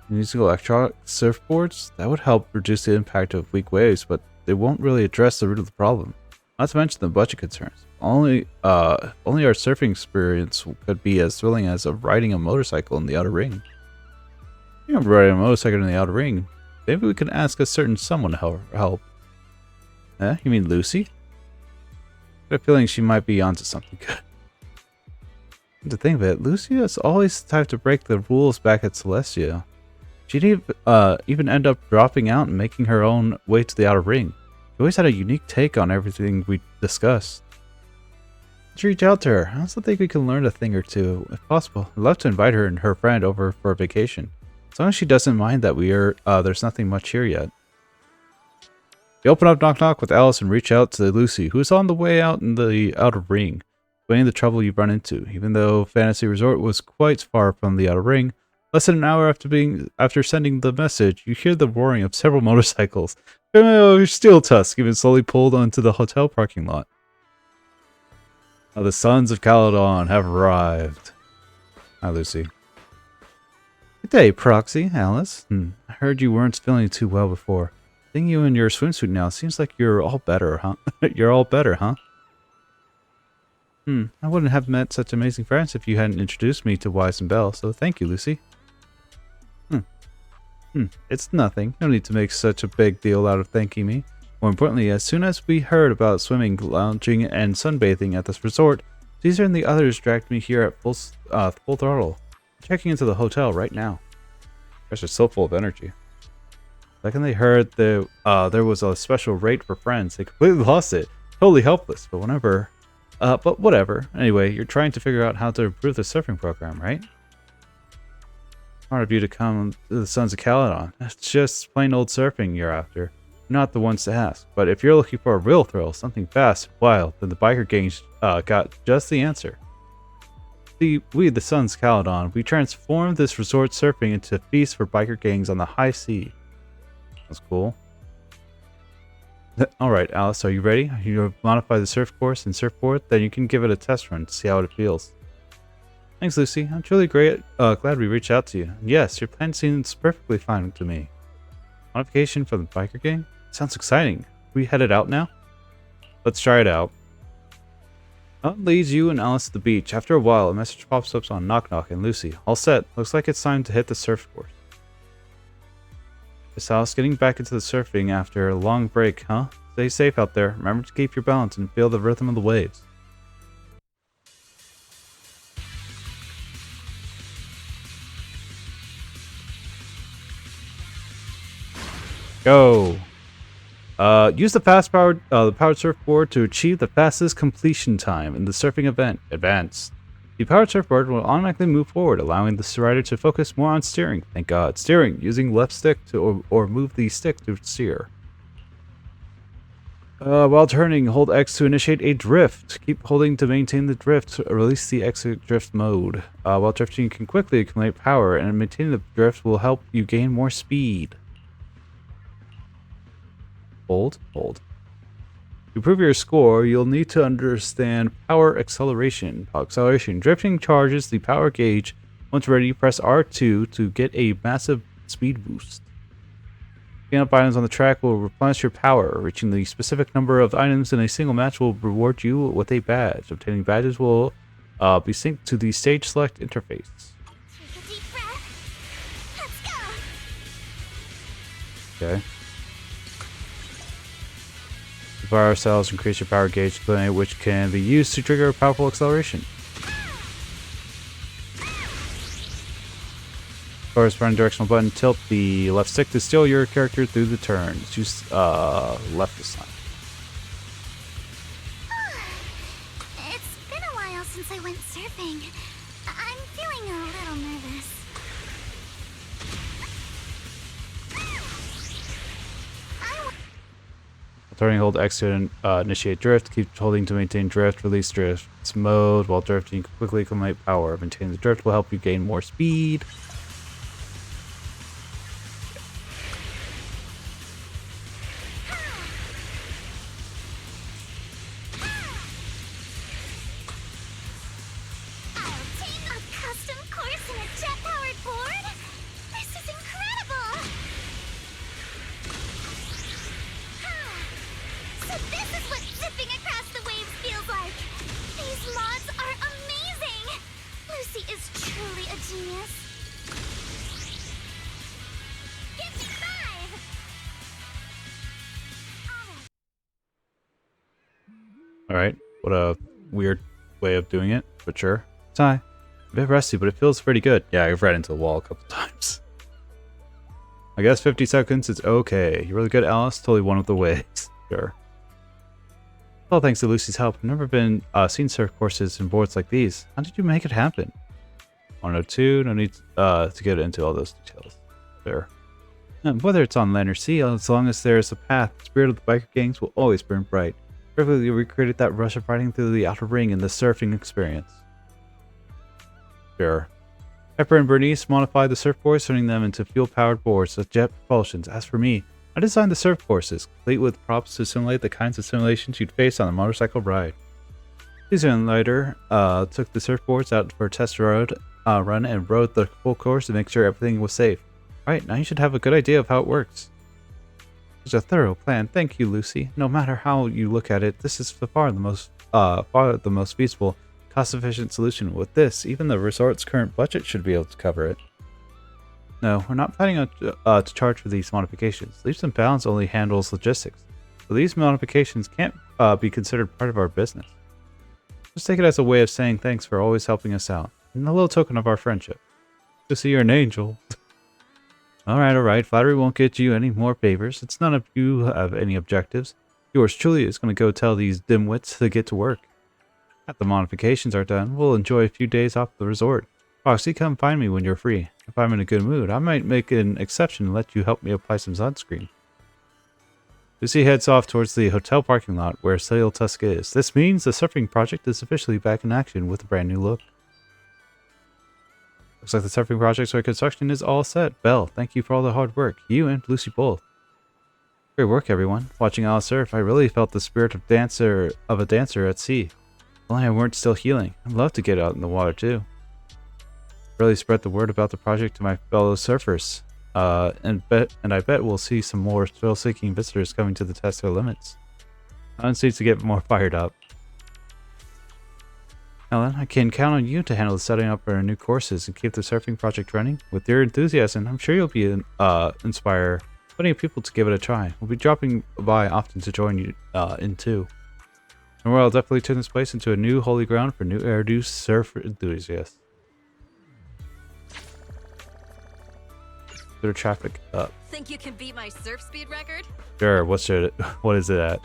Using electronic surfboards? That would help reduce the impact of weak waves, but they won't really address the root of the problem. Not to mention the budget concerns. Only our surfing experience could be as thrilling as riding a motorcycle in the outer ring. You know, riding a motorcycle in the outer ring. Maybe we can ask a certain someone to help. Eh? You mean Lucy? I have a feeling she might be onto something good. To think of it, Lucy is always the type to break the rules back at Celestia. She'd even end up dropping out and making her own way to the outer ring. She always had a unique take on everything we discussed. Let's reach out to her. I also think we can learn a thing or two, if possible. I'd love to invite her and her friend over for a vacation. As long as she doesn't mind that there's nothing much here yet. You open up Knock Knock with Alice and reach out to Lucy, who is on the way out in the outer ring, explaining the trouble you've run into. Even though Fantasy Resort was quite far from the outer ring, less than an hour after sending the message, you hear the roaring of several motorcycles. Steel Tusk even slowly pulled onto the hotel parking lot. Now the sons of Caledon have arrived. Hi, Lucy. Good day, Proxy, Alice. I heard you weren't feeling too well before. Seeing you in your swimsuit now seems like you're all better, huh? You're all better, huh? I wouldn't have met such amazing friends if you hadn't introduced me to Wise and Belle, so thank you, Lucy. It's nothing. No need to make such a big deal out of thanking me. More importantly, as soon as we heard about swimming, lounging, and sunbathing at this resort, Caesar and the others dragged me here at full throttle. I'm checking into the hotel right now. You guys are so full of energy. The second they heard there was a special rate for friends, they completely lost it. Totally helpless, but whatever. Anyway, you're trying to figure out how to improve the surfing program, right? Smart of you to come to the Sons of Caledon. It's just plain old surfing you're after. You're not the ones to ask. But if you're looking for a real thrill, something fast and wild, then the biker gangs got just the answer. See, we, the Sons of Caledon, we transformed this resort surfing into a feast for biker gangs on the high sea. That's cool. Alright, Alice, are you ready? You modify the surf course and surfboard? Then you can give it a test run to see how it feels. Thanks, Lucy. I'm truly glad we reached out to you. Yes, your plan seems perfectly fine to me. Modification for the biker gang? Sounds exciting. We headed out now? Let's try it out. That leads you and Alice to the beach. After a while, a message pops up on Knock Knock and Lucy. All set. Looks like it's time to hit the surf course. Miss Alice, getting back into the surfing after a long break, huh? Stay safe out there. Remember to keep your balance and feel the rhythm of the waves. Go. Use the powered surfboard to achieve the fastest completion time in the surfing event. Advance. The powered surfboard will automatically move forward, allowing the rider to focus more on steering. Thank God. Steering, using left stick to or move the stick to steer. While turning, hold X to initiate a drift. Keep holding to maintain the drift. Release the exit drift mode. While drifting, you can quickly accumulate power, and maintaining the drift will help you gain more speed. Hold. To improve your score, you'll need to understand power acceleration. Power acceleration. Drifting charges the power gauge. Once ready, press R2 to get a massive speed boost. Picking up items on the track will replenish your power. Reaching the specific number of items in a single match will reward you with a badge. Obtaining badges will be synced to the stage select interface. Take a deep breath. Let's go. Okay. Fire cells increase your power gauge, which can be used to trigger a powerful acceleration. Press directional button, tilt the left stick to steal your character through the turns. Use left this time. It's been a while since I went surfing. I'm feeling a little nervous. Turning, hold X to initiate drift. Keep holding to maintain drift. Release drift mode while drifting. Quickly accumulate power. Maintaining the drift will help you gain more speed. I'll take a custom course in a jet-powered board? This is incredible! So this is what zipping across the waves feels like. These mods are amazing! Lucy is truly a genius. Give me 5! Alright, what a weird way of doing it, but sure. Sigh. A bit rusty, but it feels pretty good. Yeah, I've ran into the wall a couple times. I guess 50 seconds is okay. You're really good, Alice. Totally one of the ways. Sure. Well, thanks to Lucy's help, I've never been seen surf courses and boards like these. How did you make it happen? 102, no need to get into all those details. Sure. And whether it's on land or sea, as long as there's a path, the spirit of the biker gangs will always burn bright. Perfectly recreated that rush of riding through the outer ring in the surfing experience. Sure. Pepper and Bernice modified the surfboards, turning them into fuel-powered boards with jet propulsions. As for me, I designed the surf courses, complete with props to simulate the kinds of simulations you'd face on a motorcycle ride. Caesar and Lighter took the surfboards out for a test run and rode the full course to make sure everything was safe. Right, now you should have a good idea of how it works. It's a thorough plan. Thank you, Lucy. No matter how you look at it, this is far the most feasible, cost-efficient solution. With this, even the resort's current budget should be able to cover it. No, we're not planning to charge for these modifications. Leaps and Bounds only handles logistics, so these modifications can't be considered part of our business. Just take it as a way of saying thanks for always helping us out, and a little token of our friendship. Lucy, you're an angel. Alright. Flattery won't get you any more favors. It's none of you have any objectives. Yours truly is going to go tell these dimwits to get to work. After the modifications are done, we'll enjoy a few days off the resort. Foxy, come find me when you're free. If I'm in a good mood, I might make an exception and let you help me apply some sunscreen. Lucy heads off towards the hotel parking lot where Sail Tusk is. This means the surfing project is officially back in action with a brand new look. Looks like the surfing project's construction is all set. Belle, thank you for all the hard work. You and Lucy both. Great work, everyone. Watching Alice surf, I really felt the spirit of a dancer at sea. If only I weren't still healing. I'd love to get out in the water too. Really spread the word about the project to my fellow surfers. And I bet we'll see some more thrill-seeking visitors coming to test their limits. Alan needs to get more fired up. Ellen, I can count on you to handle the setting up our new courses and keep the surfing project running. With your enthusiasm, I'm sure you'll be inspire plenty of people to give it a try. We'll be dropping by often to join you in too. And I'll definitely turn this place into a new holy ground for new Eridu surf enthusiasts. Their traffic up. Think you can beat my surf speed record? Sure, what is it at?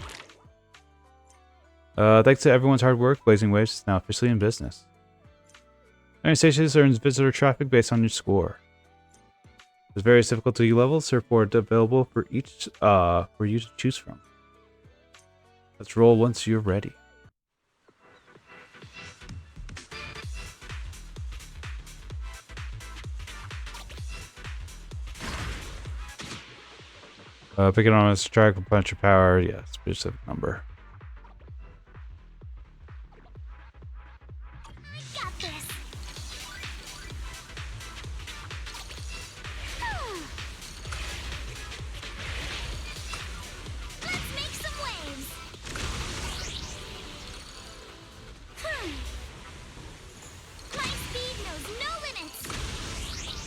Thanks to everyone's hard work, Blazing Waves is now officially in business. Every station earns visitor traffic based on your score. There's various difficulty levels, surfboard available for each for you to choose from. Let's roll once you're ready. Pick it on a strike with punch of power. Yeah, specific number. got this. Let's make some waves. My speed knows no limits. My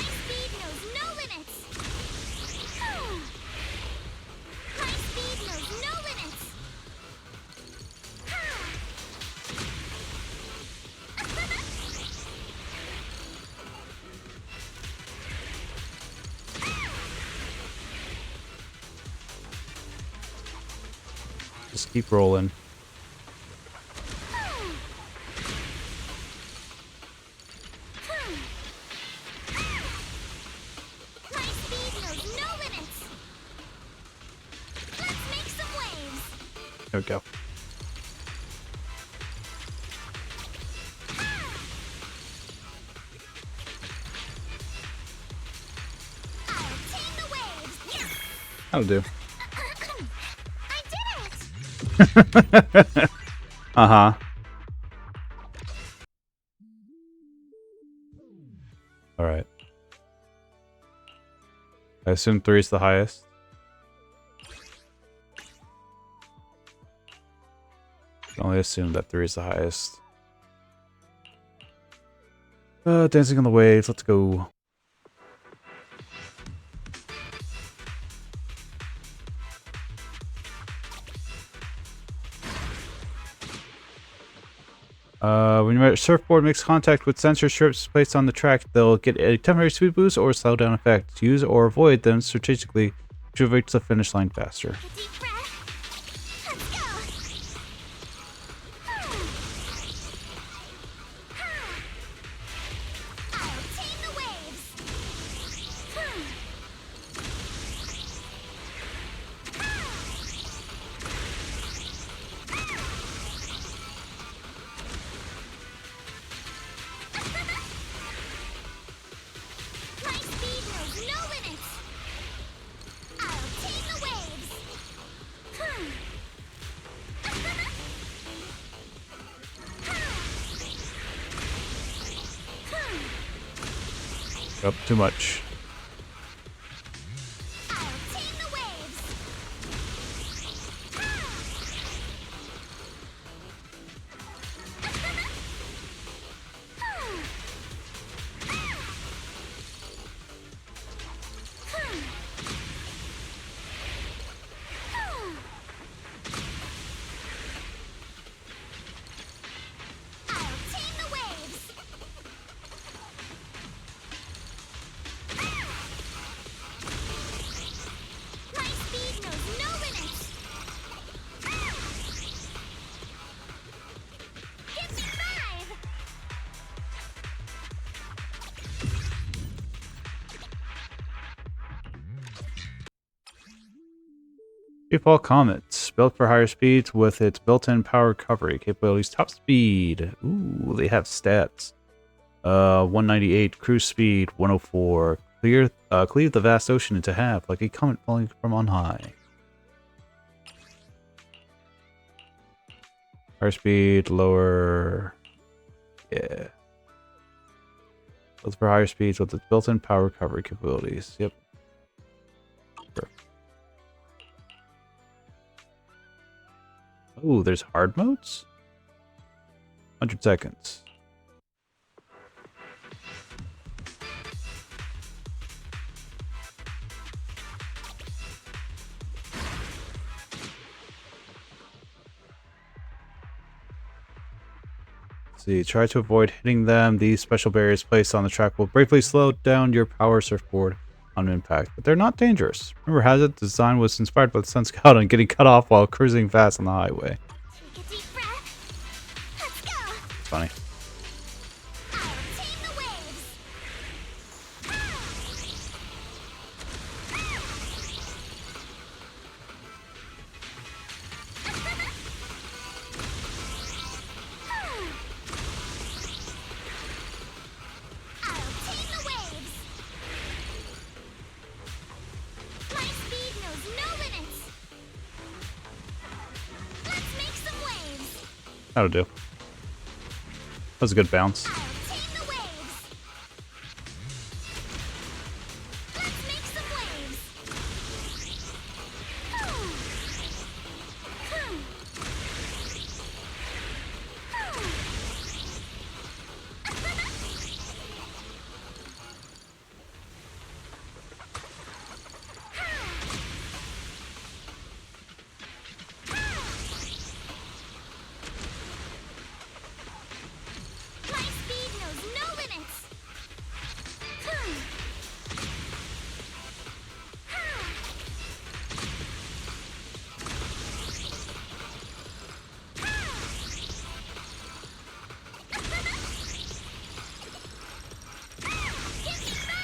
speed knows no limits. My speed knows no limits. Just keep rolling. My speed knows no limits. Let's make some waves. There we go. I'll tame the waves. Yes. That'll do. I did it. Uh-huh. Alright. I assume 3 is the highest. I can only assume that 3 is the highest. Dancing on the waves, let's go. When your surfboard makes contact with sensor strips placed on the track, they'll get a temporary speed boost or slow down effect. Use or avoid them strategically to reach the finish line faster. Take a deep breath. Let's go. I'll tame the waves. My speed knows no limits. I'll tame the waves. Yep, too much. I'll tame the waves. I'll tame the waves. My speed knows no limits. Give me 5. Default Comet, built for higher speeds with its built-in power recovery capabilities. Top speed. Ooh, they have stats. 198, cruise speed, 104. Cleave the vast ocean into half like a comet falling from on high. Higher speed, lower. Yeah. Built for higher speeds with its built-in power recovery capabilities. Yep. Perfect. Oh, there's hard modes? 100 seconds. Let's see, try to avoid hitting them. These special barriers placed on the track will briefly slow down your power surfboard on impact, but they're not dangerous. Remember, Hazard's design was inspired by the Sun Scout on getting cut off while cruising fast on the highway. Take a deep breath. Let's go. It's funny. I'll tame the waves. That'll do. That was a good bounce. I'll tame the waves. Let's make some waves. My speed knows no limits. Give me 5.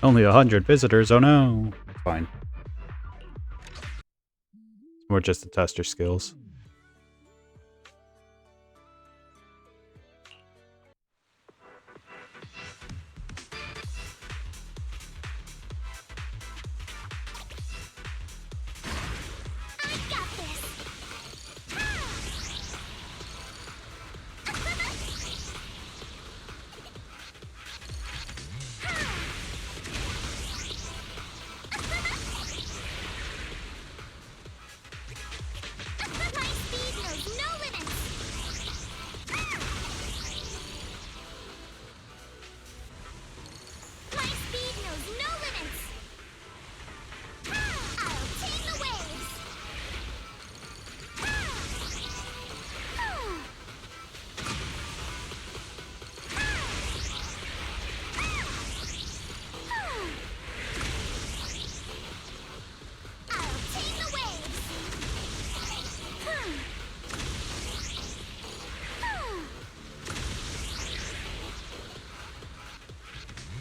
Only 100 visitors. Oh no. Fine. It's more just to test your skills. I got this. My speed knows no limits. My speed knows no limits. I'll tame the waves. I'll tame the waves.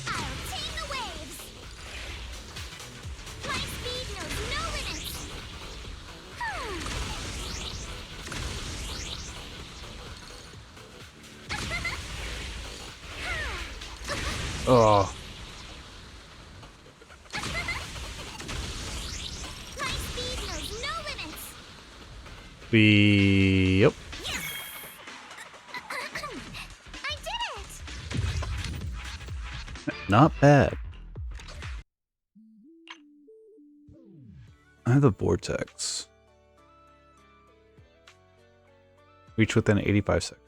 I'll tame the waves. My speed knows no limits. Oh. My speed knows no limits. Yep. I did it! Not bad. I have the vortex. Reach within 85 seconds.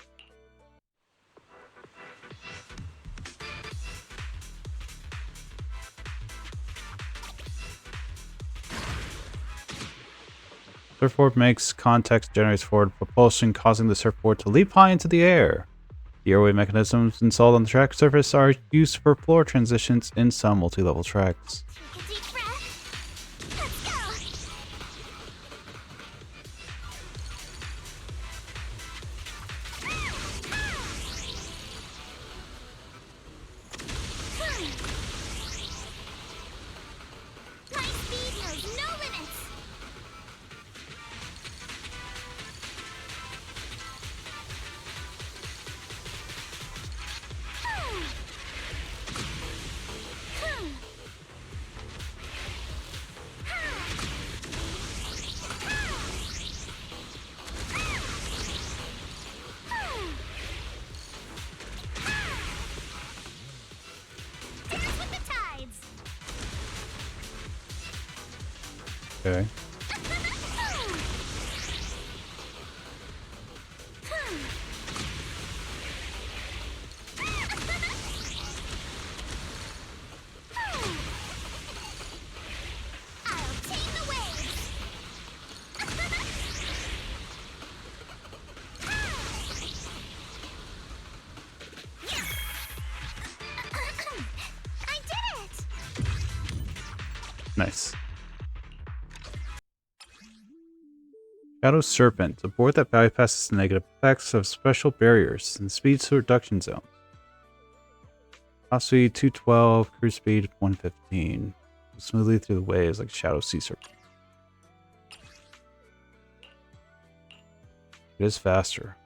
Surfboard makes contact, generates forward propulsion, causing the surfboard to leap high into the air. The airway mechanisms installed on the track surface are used for floor transitions in some multi-level tracks. Take a deep breath. Let's go! My speed knows no limits. Dance with the tides. Okay. I'll tame the waves. I did it! Nice. Shadow Serpent, a board that bypasses the negative effects of special barriers and speed reduction zones. Top speed 212, cruise speed 115. Smoothly through the waves like Shadow Sea Serpent. It is faster.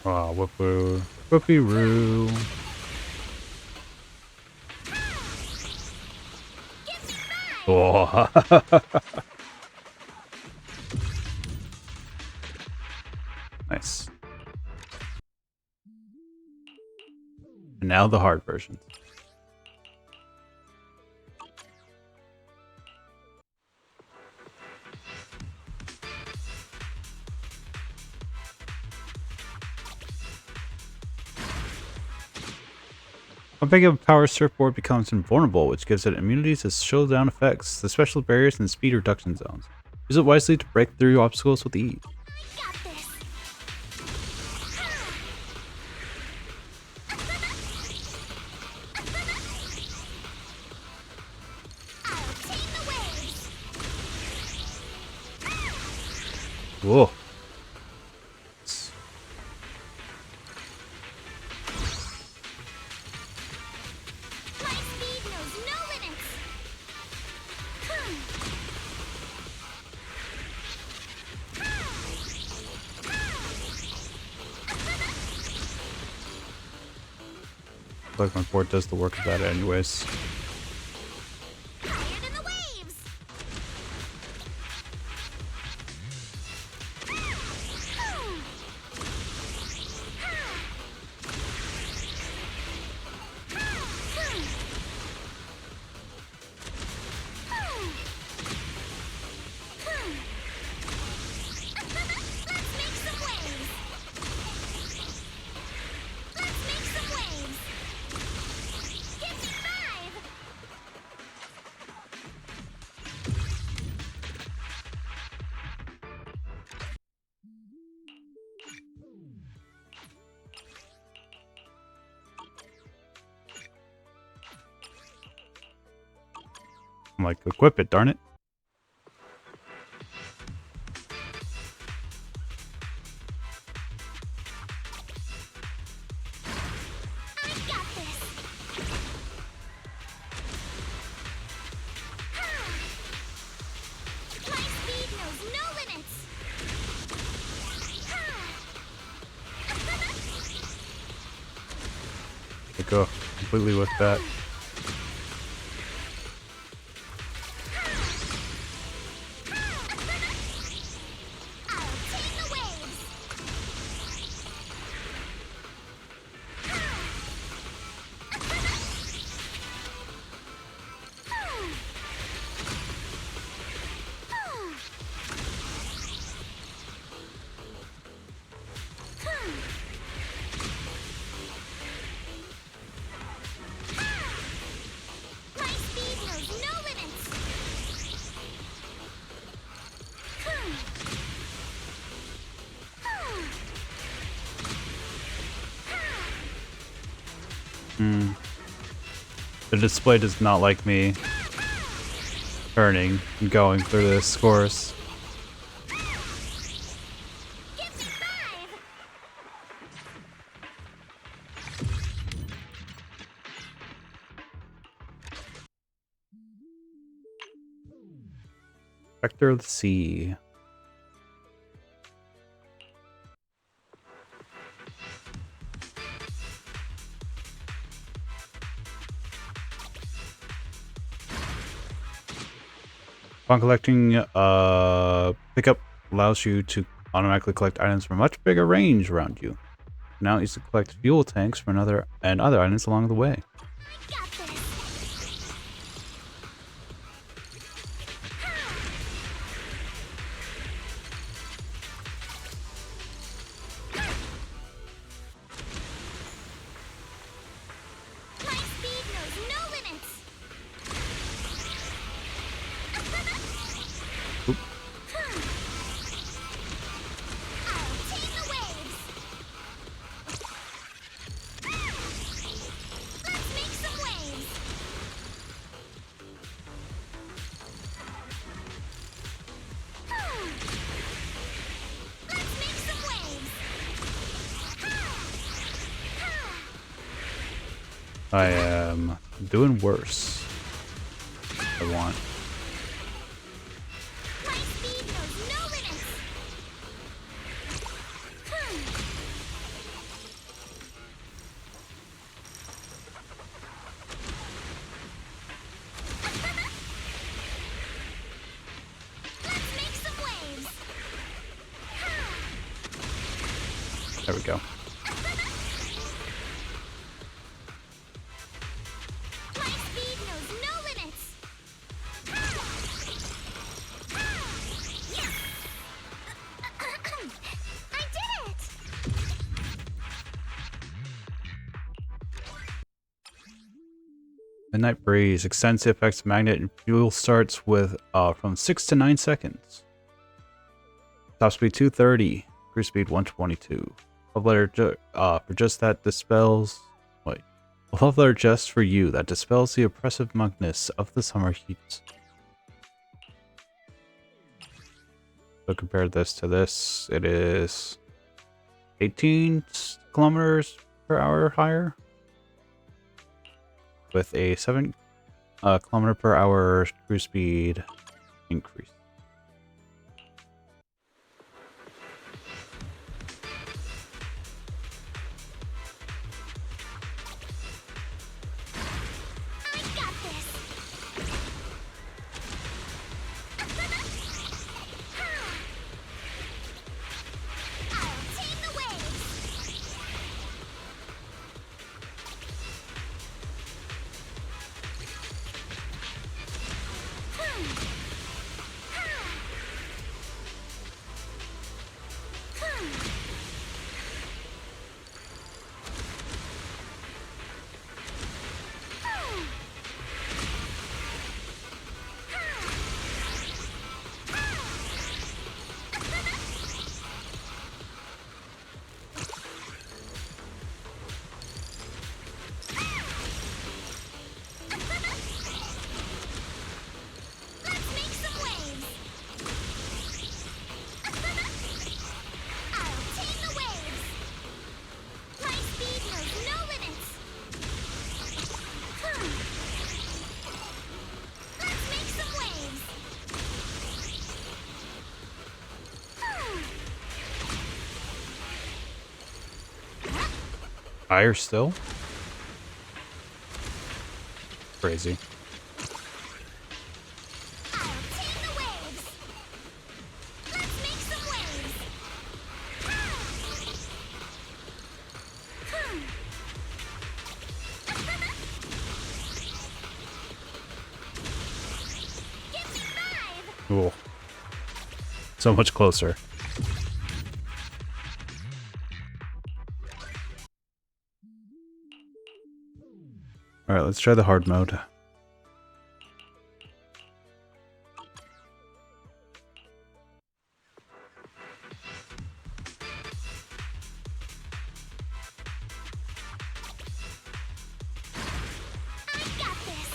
Oh, whoopoo. Whoopee-roo. Oh. Nice. And now the hard version. When picking up a power surfboard becomes invulnerable, which gives it immunity to showdown effects, the special barriers, and speed reduction zones. Use it wisely to break through obstacles with ease. Got this. I'll tame the waves. Whoa. My speed knows no limits. Like my board does the work of that anyways. Higher than the waves. Let's make some waves. Let's make some waves. Give me 5. I'm like, equip it, darn it. I got this. My speed knows no limits. I go completely with that. I'll tame the waves. My speed knows no limits. The display does not like me turning and going through this course. Give me 5. Vector of the Sea. Upon collecting, pickup allows you to automatically collect items from a much bigger range around you. Now use to collect fuel tanks for other items along the way. I got this. My speed knows no limits. Oop. I'll tame the waves. Let's make some waves. Let's make some waves. I am doing worse. I want. My speed knows no limits. There we go. My speed knows no limits. Yes! I did it! Midnight Breeze extends the effect's magnet and fuel starts with from 6 to 9 seconds. Top speed 230, cruise speed 122. Love letter for just that dispels. Wait, a love letter just for you that dispels the oppressive mugness of the summer heat. So compare this to this, it is 18 kilometers per hour higher, with a 7 kilometer per hour cruise speed increase. I got this. I'll tame the waves. Let's make some waves. I'll tame the waves. My speed knows no limits. Let's make some waves. Higher still? Crazy. I'll tame the waves. Let's make some waves. Give me 5. Cool. So much closer. Alright, let's try the hard mode. I got this.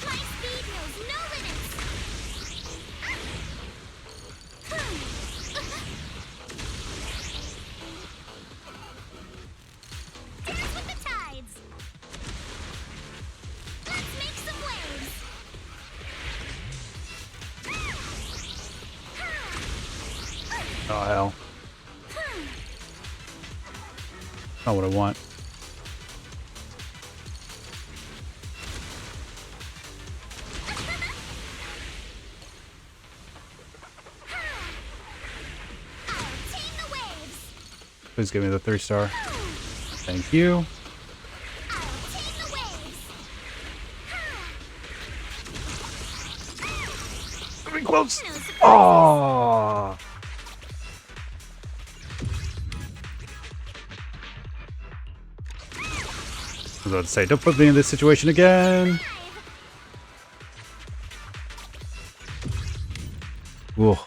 My speed knows no limits. Dance with the tides. Let's make some waves. Oh hell. Not what I want. I'll tame the waves. Please give me the 3-star. Thank you. I'll tame the waves. Getting close. No surprises. Oh. I was about to say, don't put me in this situation again. Whoa.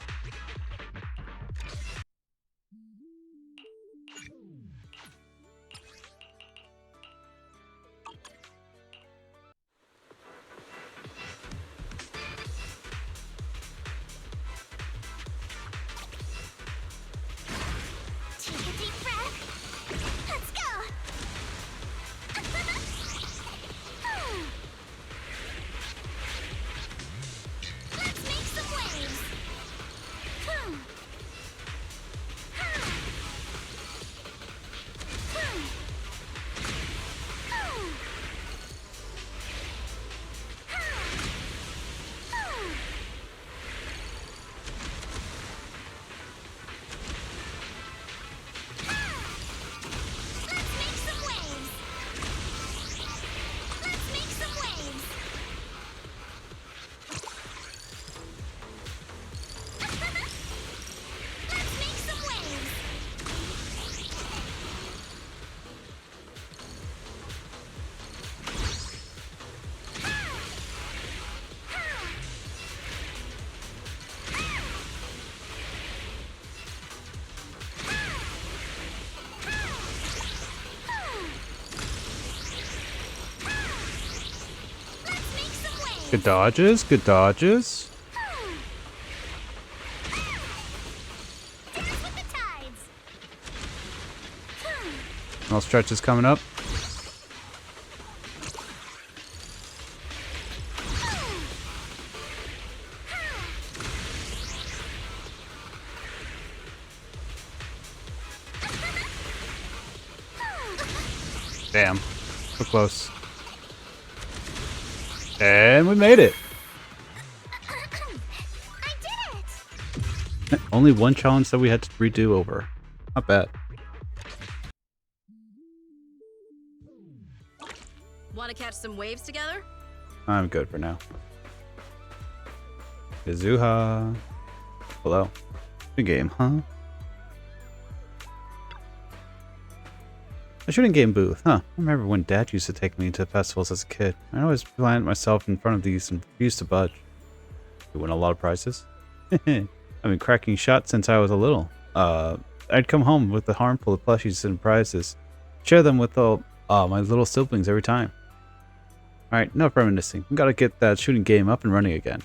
Good dodges, good dodges. Dance with the tides. All stretches coming up. Damn. So close. And we made it. I did it! Only one challenge that we had to redo over. Not bad. Want to catch some waves together? I'm good for now. Kazuha. Hello. Good game, huh? A shooting game booth, huh? I remember when Dad used to take me to festivals as a kid. I always planted myself in front of these and refused to budge. You win a lot of prizes. I've been cracking shots since I was a little. I'd come home with a armful of plushies and prizes. Share them with all my little siblings every time. Alright, enough reminiscing. We gotta get that shooting game up and running again.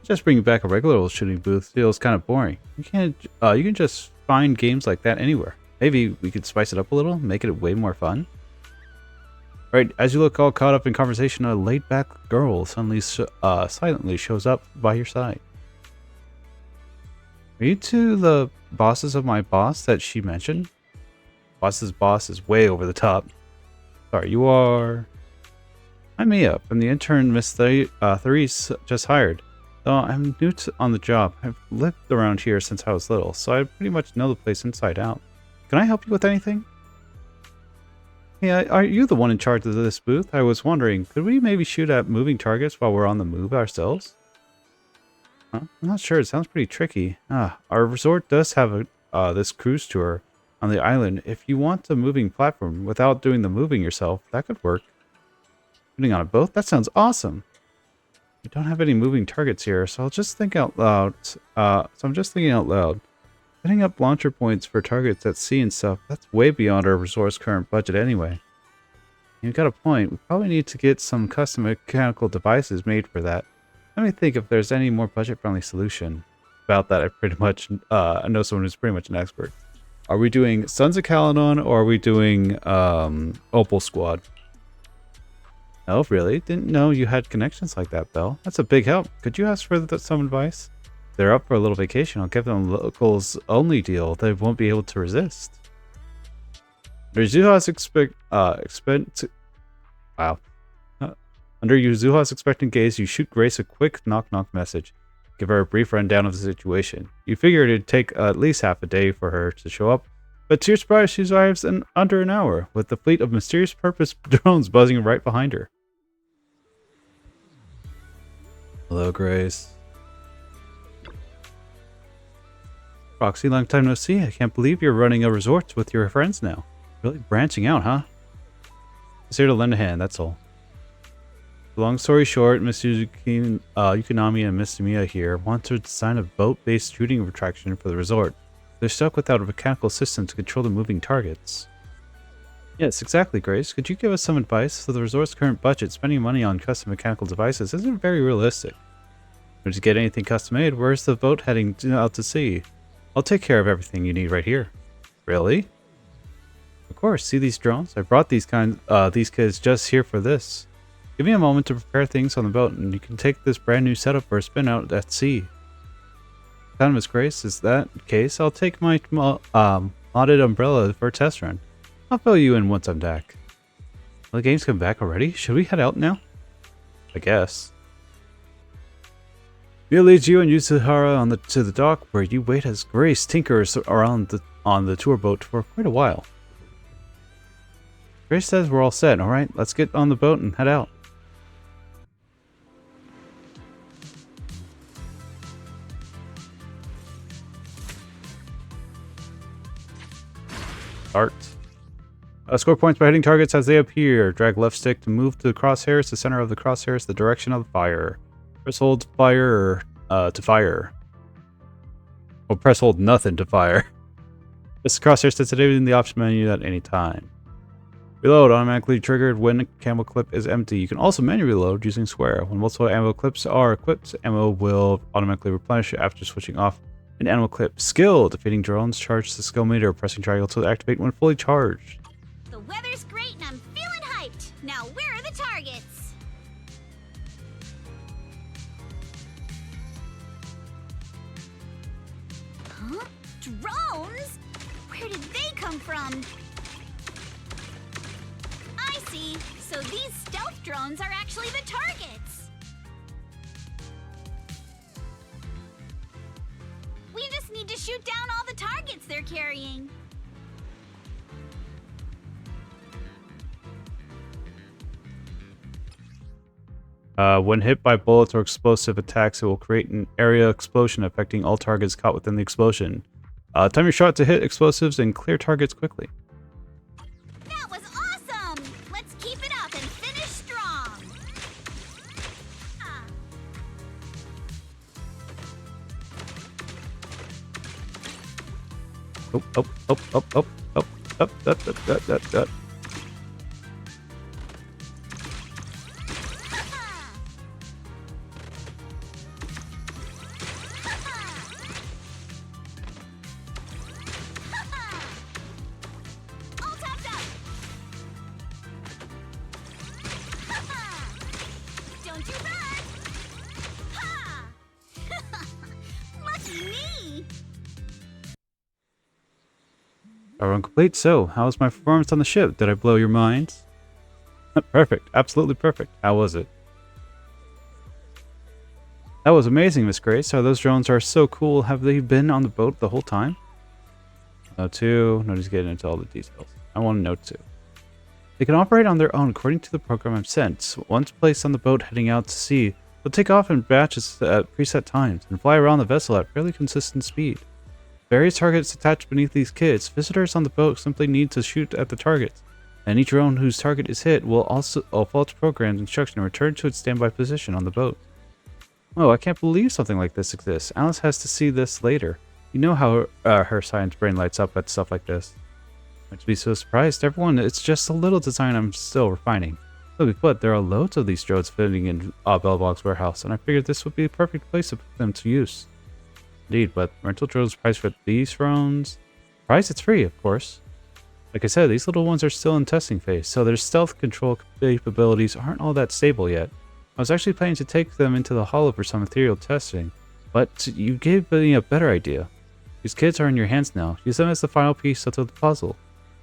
Just bringing back a regular old shooting booth feels kind of boring. You can just find games like that anywhere. Maybe we could spice it up a little, make it way more fun. Right, as you look all caught up in conversation, a laid-back girl suddenly silently shows up by your side. Are you two the bosses of my boss that she mentioned? Boss's boss is way over the top. Sorry, you are... I'm Mia. I'm the intern Miss Therese just hired. Though I'm new on the job, I've lived around here since I was little, so I pretty much know the place inside out. Can I help you with anything? Yeah, are you the one in charge of this booth? I was wondering, could we maybe shoot at moving targets while we're on the move ourselves? Huh? I'm not sure, it sounds pretty tricky. Our resort does have this cruise tour on the island. If you want a moving platform without doing the moving yourself, that could work. Shooting on a boat? That sounds awesome. We don't have any moving targets here, so I'll just think out loud. Setting up launcher points for targets at sea and stuff, that's way beyond our resort's current budget anyway. You've got a point. We probably need to get some custom mechanical devices made for that. Let me think if there's any more budget-friendly solution. About that, I know someone who's pretty much an expert. Are we doing Sons of Caledon or are we doing Opal Squad? Oh, really? Didn't know you had connections like that, Belle. That's a big help. Could you ask for some advice? If they're up for a little vacation, I'll give them a locals only deal they won't be able to resist. Under Yuzuha's expectant gaze, you shoot Grace a quick knock-knock message. Give her a brief rundown of the situation. You figured it'd take at least half a day for her to show up, but to your surprise, she arrives in under an hour, with the fleet of mysterious purpose drones buzzing right behind her. Hello, Grace. Roxy, long time no see. I can't believe you're running a resort with your friends now. Really branching out, huh? Just here to lend a hand, that's all. Long story short, Miss Yukinami and Miss Mia here want to design a boat-based shooting attraction for the resort. They're stuck without a mechanical system to control the moving targets. Yes, exactly, Grace. Could you give us some advice? For the resort's current budget, spending money on custom mechanical devices isn't very realistic. To get anything custom made, where's the boat heading out to sea? I'll take care of everything you need right here. Really? Of course. See these drones? I brought these kids just here for this. Give me a moment to prepare things on the boat, and you can take this brand new setup for a spin out at sea. Miss Grace, is that the case? I'll take my modded umbrella for a test run. I'll fill you in once I'm back. Well, the game's come back already? Should we head out now? I guess. Mia leads you and Yuzuhara to the dock, where you wait as Grace tinkers around on the tour boat for quite a while. Grace says we're all set. Alright, let's get on the boat and head out. Start. Score points by hitting targets as they appear. Drag left stick to move the crosshairs. The center of the crosshairs, the direction of the fire. Press hold fire to fire. Or press hold nothing to fire. This crosshair sensitivity in the option menu at any time. Reload automatically triggered when ammo clip is empty. You can also manually reload using square. When multiple ammo clips are equipped, ammo will automatically replenish after switching off an ammo clip. Skill. Defeating drones. Charge the skill meter. Pressing triangle to activate when fully charged. The weather's great and I'm feeling hyped. Now where are the targets? Huh? Drones? Where did they come from? I see. So these stealth drones are actually the targets. We just need to shoot down all the targets they're carrying. When hit by bullets or explosive attacks, it will create an area explosion affecting all targets caught within the explosion. Time your shot to hit explosives and clear targets quickly. That was awesome! Let's keep it up and finish strong! Ah. Up. All tapped up! Don't you run! Ha! Lucky me! Everyone complete. So, how was my performance on the ship? Did I blow your minds? Perfect. Absolutely perfect. How was it? That was amazing, Miss Grace. Those drones are so cool. Have they been on the boat the whole time? Note 2. Nobody's getting into all the details. I want to note 2. They can operate on their own according to the program I've sent. Once placed on the boat heading out to sea, they'll take off in batches at preset times and fly around the vessel at fairly consistent speed. Various targets attached beneath these kits. Visitors on the boat simply need to shoot at the targets. And each drone whose target is hit will also fall to programmed instruction and return to its standby position on the boat. Oh, I can't believe something like this exists. Alice has to see this later. You know how her science brain lights up at stuff like this. Not to be so surprised, everyone, it's just a little design I'm still refining. Simply put, there are loads of these drones fitting in Bellbox warehouse, and I figured this would be the perfect place to put them to use. Indeed, but rental drones price for these drones? Price? It's free, of course. Like I said, these little ones are still in testing phase, so their stealth control capabilities aren't all that stable yet. I was actually planning to take them into the Hollow for some ethereal testing, but you gave me a better idea. These kids are in your hands now. Use them as the final piece of the puzzle.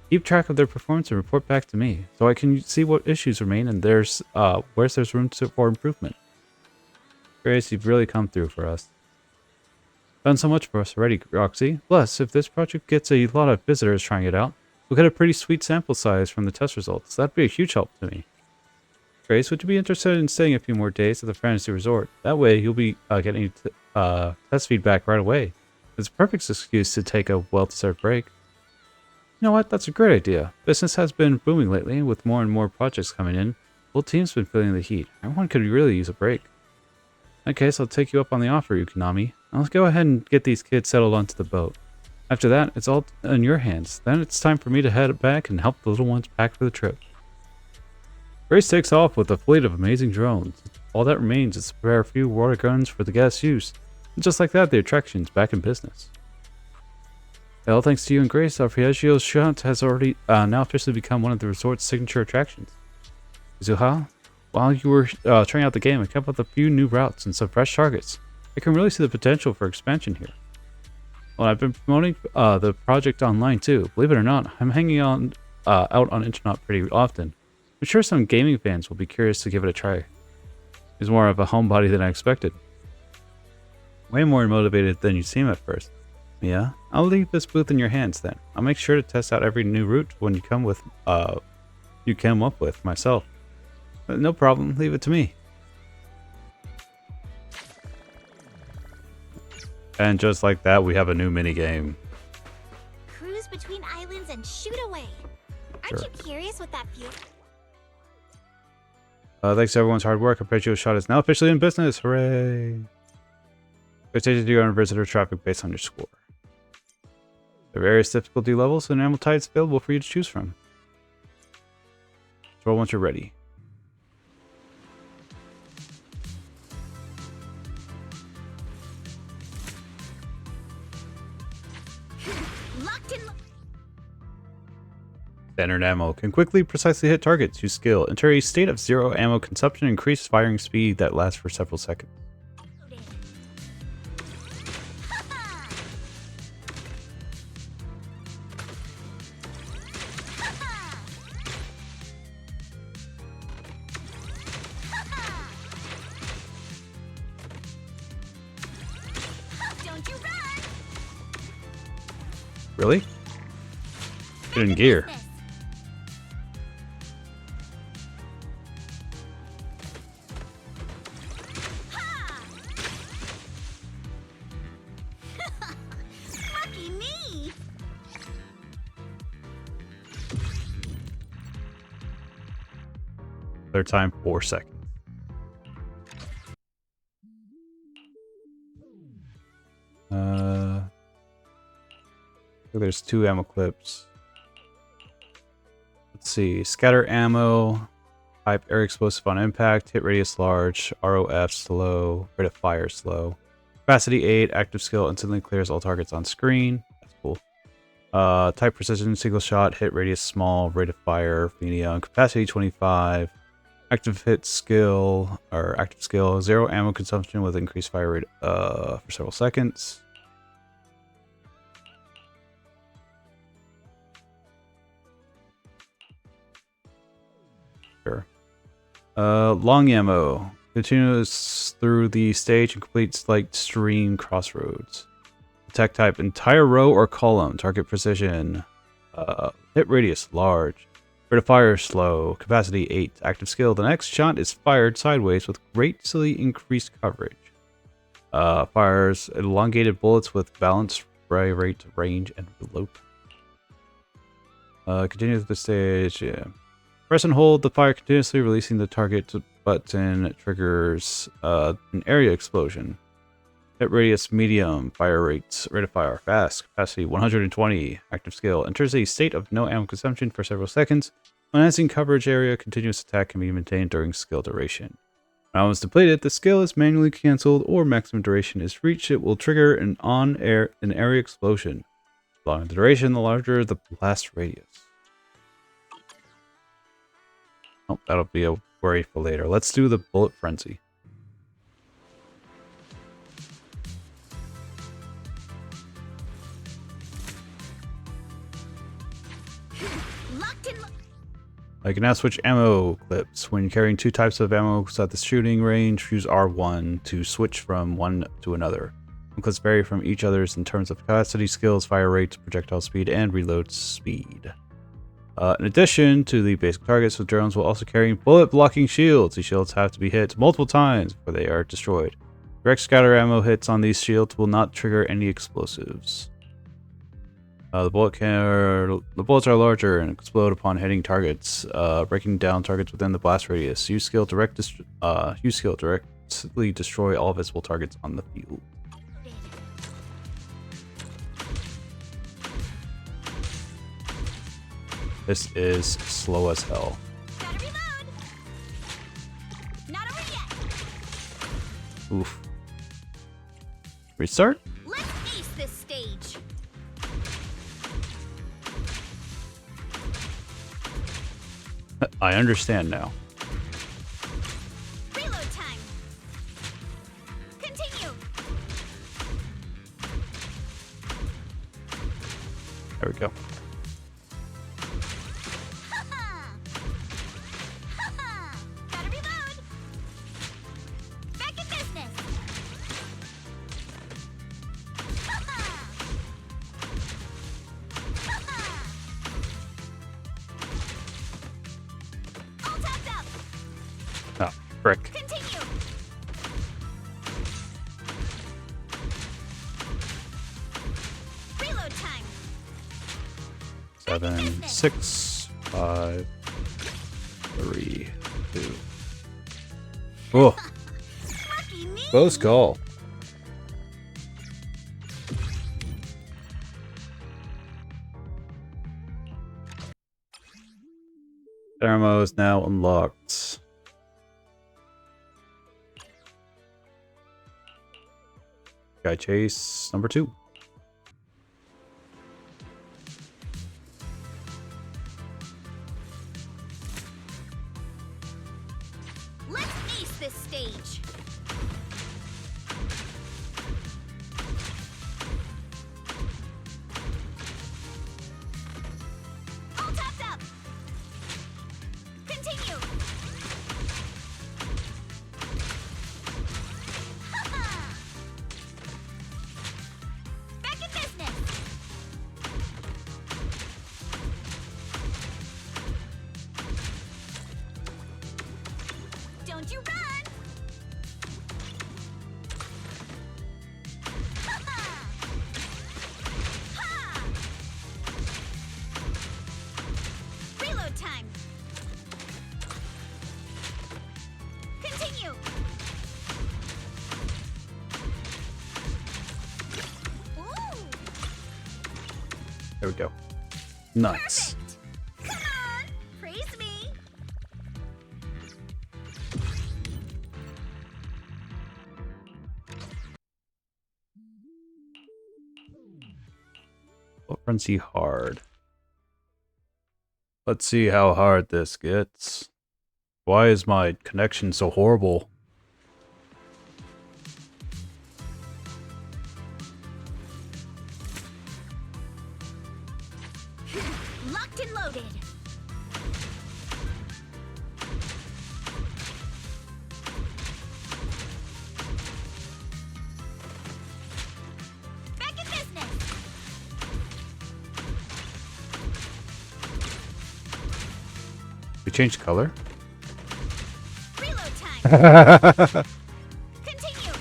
Keep track of their performance and report back to me, so I can see what issues remain and there's room for improvement. Grace, you've really come through for us. Done so much for us already, Roxy. Plus, if this project gets a lot of visitors trying it out, we'll get a pretty sweet sample size from the test results. That'd be a huge help to me. Grace, would you be interested in staying a few more days at the Fantasy Resort? That way, you'll be getting test feedback right away. It's a perfect excuse to take a well-deserved break. You know what? That's a great idea. Business has been booming lately, with more and more projects coming in. The whole team's been feeling the heat. Everyone could really use a break. In that case, I'll take you up on the offer, Ukonami. Now let's go ahead and get these kids settled onto the boat. After that, it's all in your hands. Then it's time for me to head back and help the little ones pack for the trip. Grace takes off with a fleet of amazing drones. All that remains is to prepare a few water guns for the guests' use. And just like that, the attraction's back in business. Well, thanks to you and Grace, our Fiaggio's shot has already now officially become one of the resort's signature attractions. Zuha, while you were trying out the game, I came up with a few new routes and some fresh targets. I can really see the potential for expansion here. Well, I've been promoting the project online too. Believe it or not, I'm hanging out on internet pretty often. I'm sure some gaming fans will be curious to give it a try. He's more of a homebody than I expected. Way more motivated than you seem at first. Yeah, I'll leave this booth in your hands then. I'll make sure to test out every new route when you come up with myself. But no problem, leave it to me. And just like that, we have a new minigame. Cruise between islands and shoot away. Aren't Sure. you curious what that feels? Thanks to everyone's hard work, Arpeggio Shot is now officially in business. Hooray! Expected to go on visitor traffic based on your score. There are various difficulty levels and animal types available for you to choose from. Roll once you're ready. Locked in. Standard ammo can quickly, precisely hit targets. Use skill. Enter a state of 0 ammo consumption. Increased firing speed that lasts for several seconds. Don't you run! Really? Get in gear. Lucky me! Third time, 4 seconds. There's 2 ammo clips. Let's see. Scatter ammo. Type air explosive on impact. Hit radius large. ROF slow. Rate of fire slow. Capacity 8. Active skill instantly clears all targets on screen. That's cool. Type precision single shot. Hit radius small. Rate of fire. Young. Capacity 25. Active hit skill or active skill. 0 ammo consumption with increased fire rate for several seconds. Sure. Long ammo continues through the stage and completes like stream crossroads. Attack type entire row or column. Target precision. Hit radius large. Rate of fire slow. Capacity 8. Active skill. The next shot is fired sideways with greatly increased coverage. Fires elongated bullets with balanced spray rate, range, and reload. Continue to the stage. Yeah. Press and hold the fire continuously, releasing the target button triggers an area explosion. Hit radius medium, fire rates, rate of fire fast, capacity 120, active skill. Enters a state of no ammo consumption for several seconds. When enhancing coverage area, continuous attack can be maintained during skill duration. When ammo is depleted, the skill is manually cancelled or maximum duration is reached. It will trigger an area explosion. The longer the duration, the larger the blast radius. Oh, that'll be a worry for later. Let's do the bullet frenzy. Locked in. I can now switch ammo clips. When carrying 2 types of ammo at the shooting range, use R1 to switch from one to another. Clips vary from each other's in terms of capacity, skills, fire rate, projectile speed, and reload speed. In addition to the basic targets, the drones will also carry bullet-blocking shields. These shields have to be hit multiple times before they are destroyed. Direct scatter ammo hits on these shields will not trigger any explosives. The bullets are larger and explode upon hitting targets, breaking down targets within the blast radius. Use skill directly destroy all visible targets on the field. This is slow as hell. Gotta reload. Not over yet. Oof. Restart? Let's ace this stage. I understand now. Reload time. Continue. There we go. Gotta reload. Back in business. All tapped up. Ah, frick. Continue. Reload time. 7, 6, 5, 3, 2. Oh, Lucky me. close call. Thermo is now unlocked. Guy chase number 2. Let's ace this stage. All tapped up. Continue. Back in business. Don't you run! Ha! Reload time. Continue. Ooh, There we go. Nice. perfect. Come on, praise me. What frenzy hard? Let's see how hard this gets. Why is my connection so horrible? Locked and loaded. Back in business. We changed color? Reload time. Continue.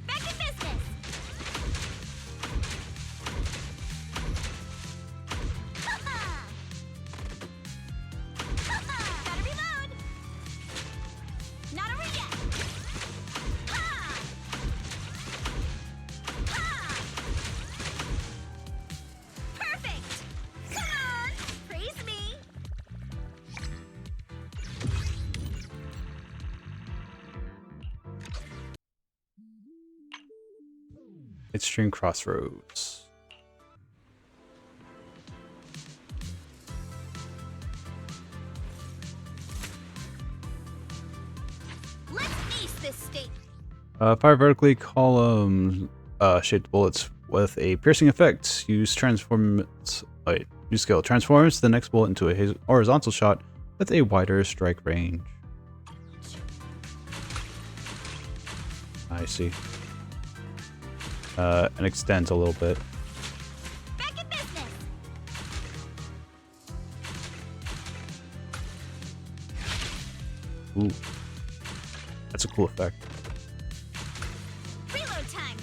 Back in business. Ha-ha. Ha-ha. Gotta reload. Not over yet. Ha. Ha. Perfect. Come on, praise me. Midstream Crossroads. Let's ace this state. Fire vertically, column shaped bullets with a piercing effect. Use use skill. Transforms the next bullet into a horizontal shot with a wider strike range. I see. And extends a little bit. Back in business. Ooh. That's a cool effect. Reload time.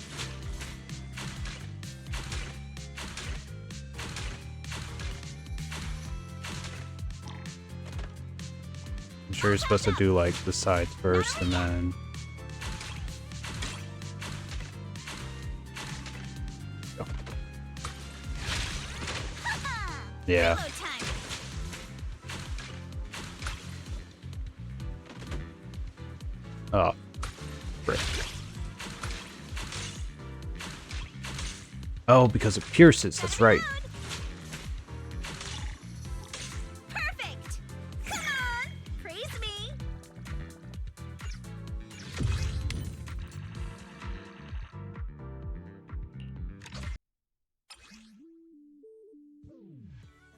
I'm sure you're supposed to do like the sides first and then... Go. Ha-ha. Yeah. Reload time. Oh. Frick. Oh, because it pierces, that's right. Perfect. Come on, praise me.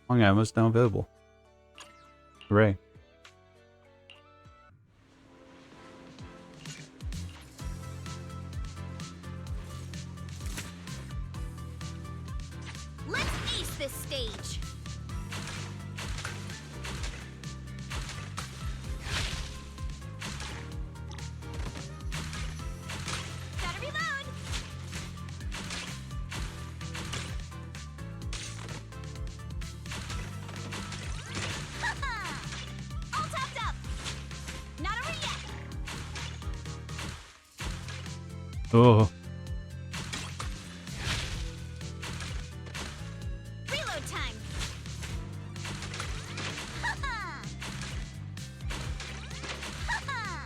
Long ammo is now available. Hooray. Let's ace this stage. Gotta reload. Ha-ha. Oh. Reload time. Ha-ha. Ha-ha.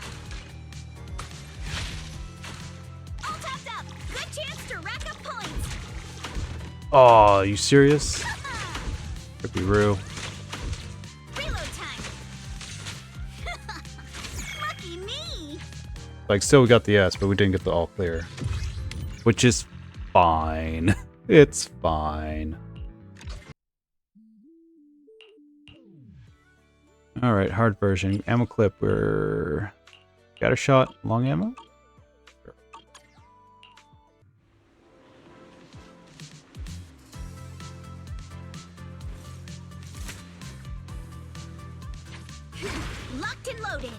All topped up. Good chance to rack up points. Oh, you serious? Could be Rue. Reload time. Lucky me. Like, still we got the S, but we didn't get the all clear. Which is fine. It's fine. Alright, hard version. Ammo clip, we're... Got a shot, long ammo? Locked and loaded.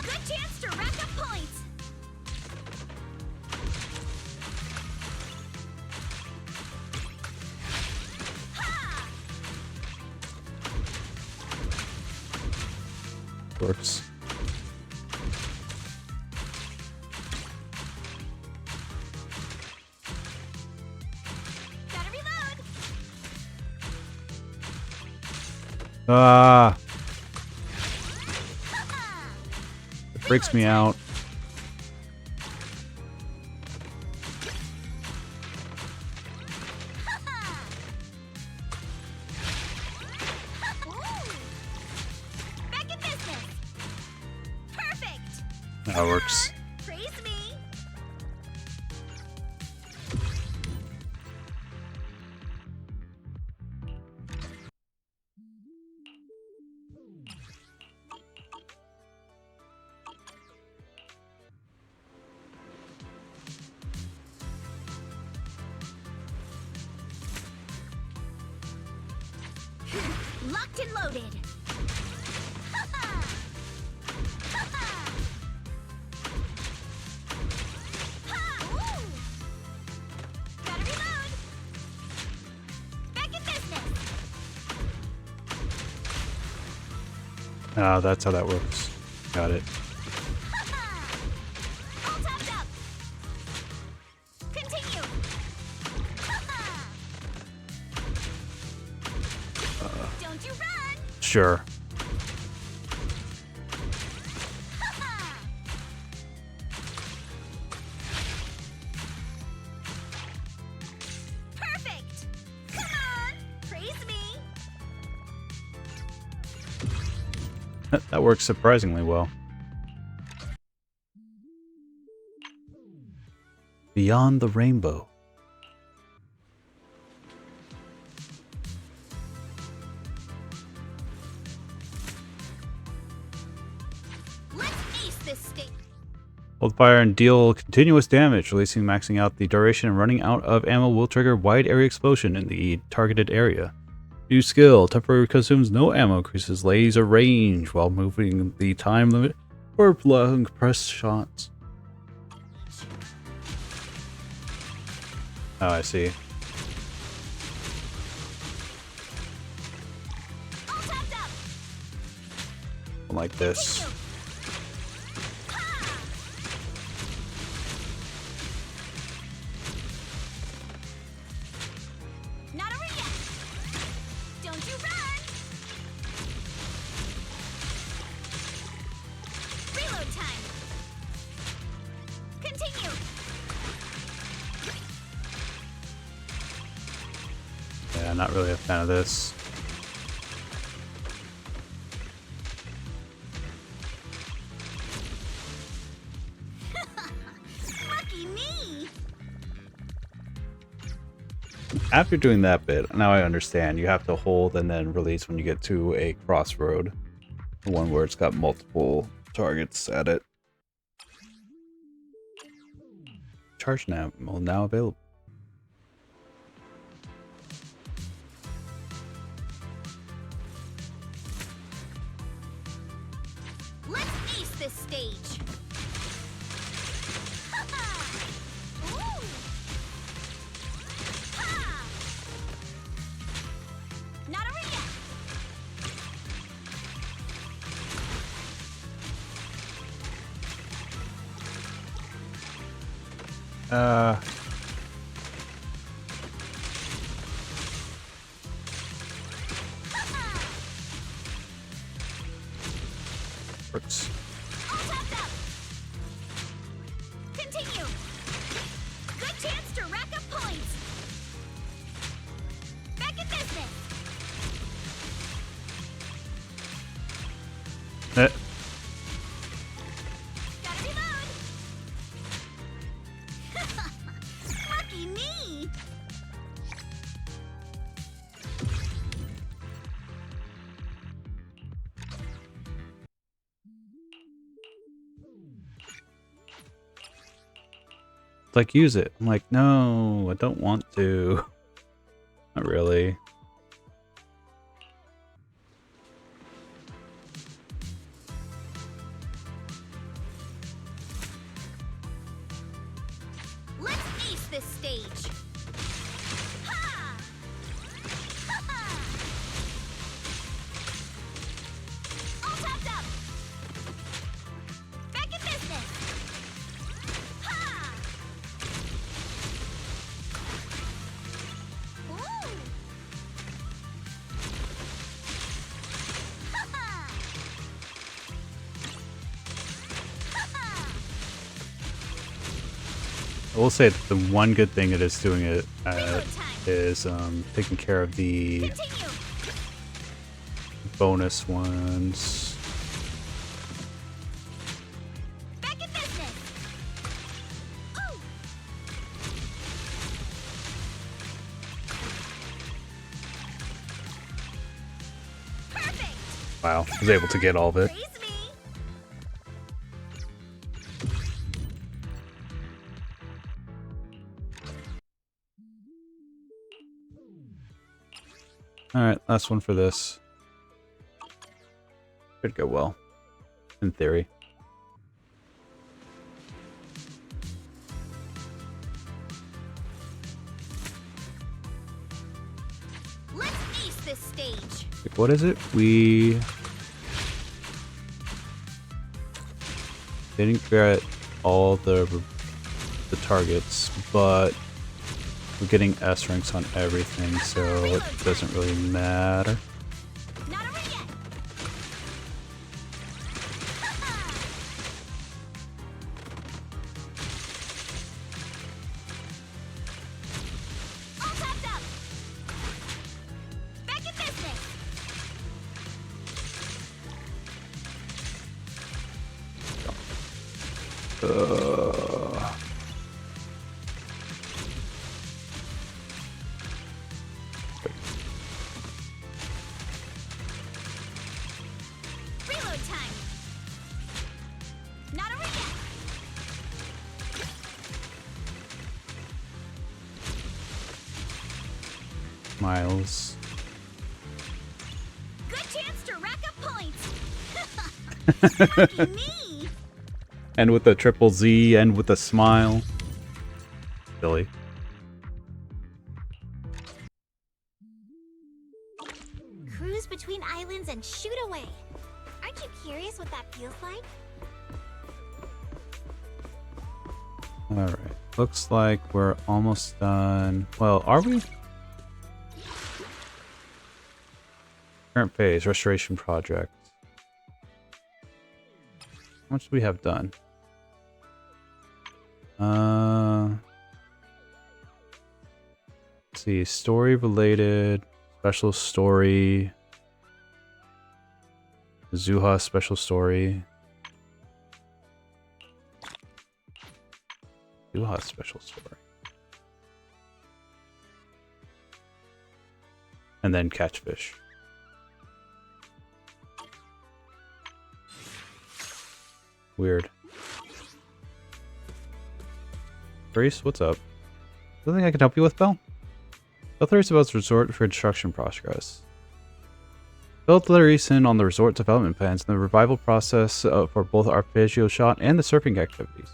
Good chance to rack up points. Ha! Works. Gotta reload. Ah! Ha-ha. It freaks me out. Ha-ha. Ooh. Back in business. Perfect. That works. Praise me. Locked and loaded. Ha-ha. Ha-ha. Ha! Ooh. Gotta reload. Back in business. Ah, that's how that works. Got it. Ha-ha. All topped up. Continue. Ha-ha. Don't you run. Sure. Ha-ha. Perfect. Come on. Praise me. That works surprisingly well. Beyond the Rainbow. Let's ace this state. Hold fire and deal continuous damage. Releasing, maxing out the duration, and running out of ammo will trigger wide area explosion in the targeted area. New skill. Temporarily consumes no ammo. Increases laser range while moving the time limit for long press shots. Oh, I see. All topped up. Like this. Continue. Ha! Not over yet. Don't you run. Reload time. Continue. Yeah, not really a fan of this. Lucky me. After doing that bit, now I understand. You have to hold and then release when you get to a crossroad. The one where it's got multiple targets at it. Charge now available. Let's ace this stage. Ha-ha. Ooh. Ha. Not over yet. Works. All tapped up. Continue. Good chance to rack up points. Back in business. Gotta reload. Lucky me. Like, use it. I'm like, no, I don't want to. Not really. Let's ace this stage. Ha! Ha-ha! All tapped up. Back in business. Ha! Ooh! Ha-ha! Ha-ha! I will say that the one good thing it is doing it Reload time. is taking care of the Continue. bonus ones. Back in business. Ooh! Perfect. Wow, I was able to get all of it. Praise me. Alright, last one for this. Should go well. In theory. Let's ace this stage. What is it? We didn't get all the targets, but we're getting S ranks on everything, so it doesn't really matter. Not over yet. All tapped up. Back in business. Reload time. Not over yet. Miles. Good chance to rack up points. Lucky me. And with the triple Z and with a smile. Billy. Cruise between islands and shoot away. Aren't you curious what that feels like? Alright. Looks like we're almost done. Well, are we? Current phase, restoration project. How much do we have done? Let's see, story related, special story, Zuha special story, Zuha special story, and then catch fish. Weird. Grace, what's up? Something I can help you with, Belle? Belle Clarice resort for construction progress. Belle Clarice in on the resort development plans and the revival process for both arpeggio shot and the surfing activities.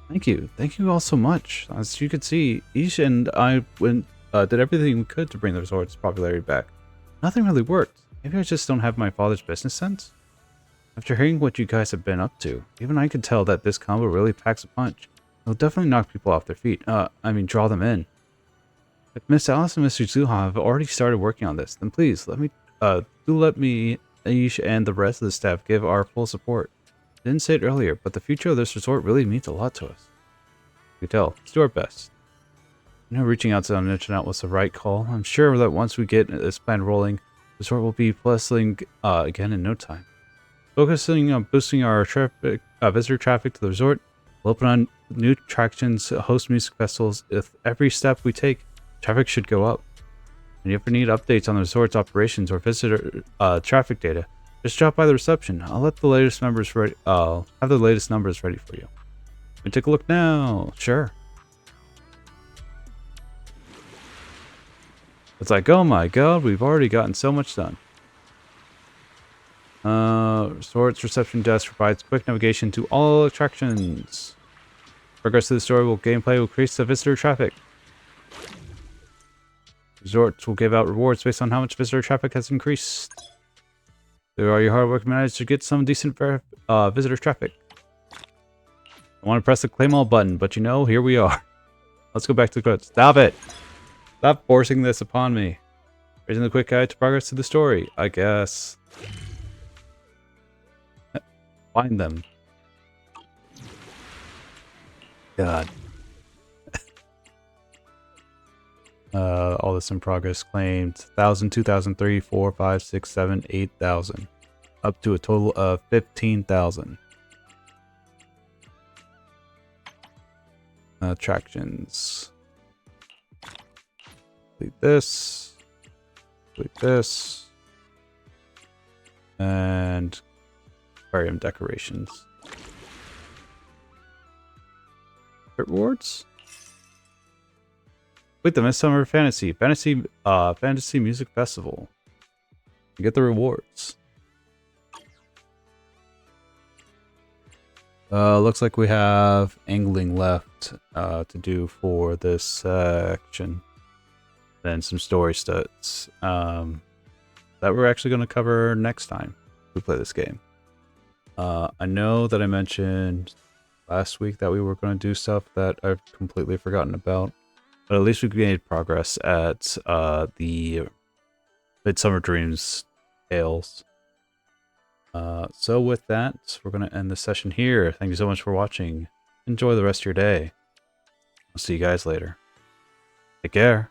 Thank you. Thank you all so much. As you can see, Ish and I did everything we could to bring the resort's popularity back. Nothing really worked. Maybe I just don't have my father's business sense? After hearing what you guys have been up to, even I could tell that this combo really packs a punch. It'll definitely knock people off their feet. Draw them in. If Miss Alice and Mr. Zuha have already started working on this, then please let me, Aish, and the rest of the staff give our full support. I didn't say it earlier, but the future of this resort really means a lot to us. You can tell. Let's do our best. Reaching out to the internet was the right call. I'm sure that once we get this plan rolling, the resort will be bustling again in no time. Focusing on boosting our visitor traffic to the resort, we'll open on new attractions, host music festivals. If every step we take, traffic should go up. And if you ever need updates on the resort's operations or visitor traffic data, just drop by the reception. I'll have the latest numbers ready for you. Let me take a look now. Sure. It's like, oh my god, we've already gotten so much done. Resort's reception desk provides quick navigation to all attractions. Progress to the story gameplay will increase the visitor traffic. Resorts will give out rewards based on how much visitor traffic has increased. Through all your hard work managed to get some decent visitor traffic. I want to press the claim all button, but here we are. Let's go back to the code. Stop it! Stop forcing this upon me. Raising the quick guide to progress to the story, I guess. Find them. God. All this in progress claimed 1,000, 2,000, 3, 4, 5, 6, 7, 8,000. Up to a total of 15,000. Attractions. Complete this. Complete this. And aquarium decorations. Rewards? Wait, the Midsummer Fantasy Music Festival. You get the rewards. Looks like we have angling left to do for this section. Then some story studs that we're actually going to cover next time we play this game. I know that I mentioned last week that we were going to do stuff that I've completely forgotten about. But at least we made progress at the Midsummer Dreams Tales. So with that, we're going to end this session here. Thank you so much for watching. Enjoy the rest of your day. I'll see you guys later. Take care.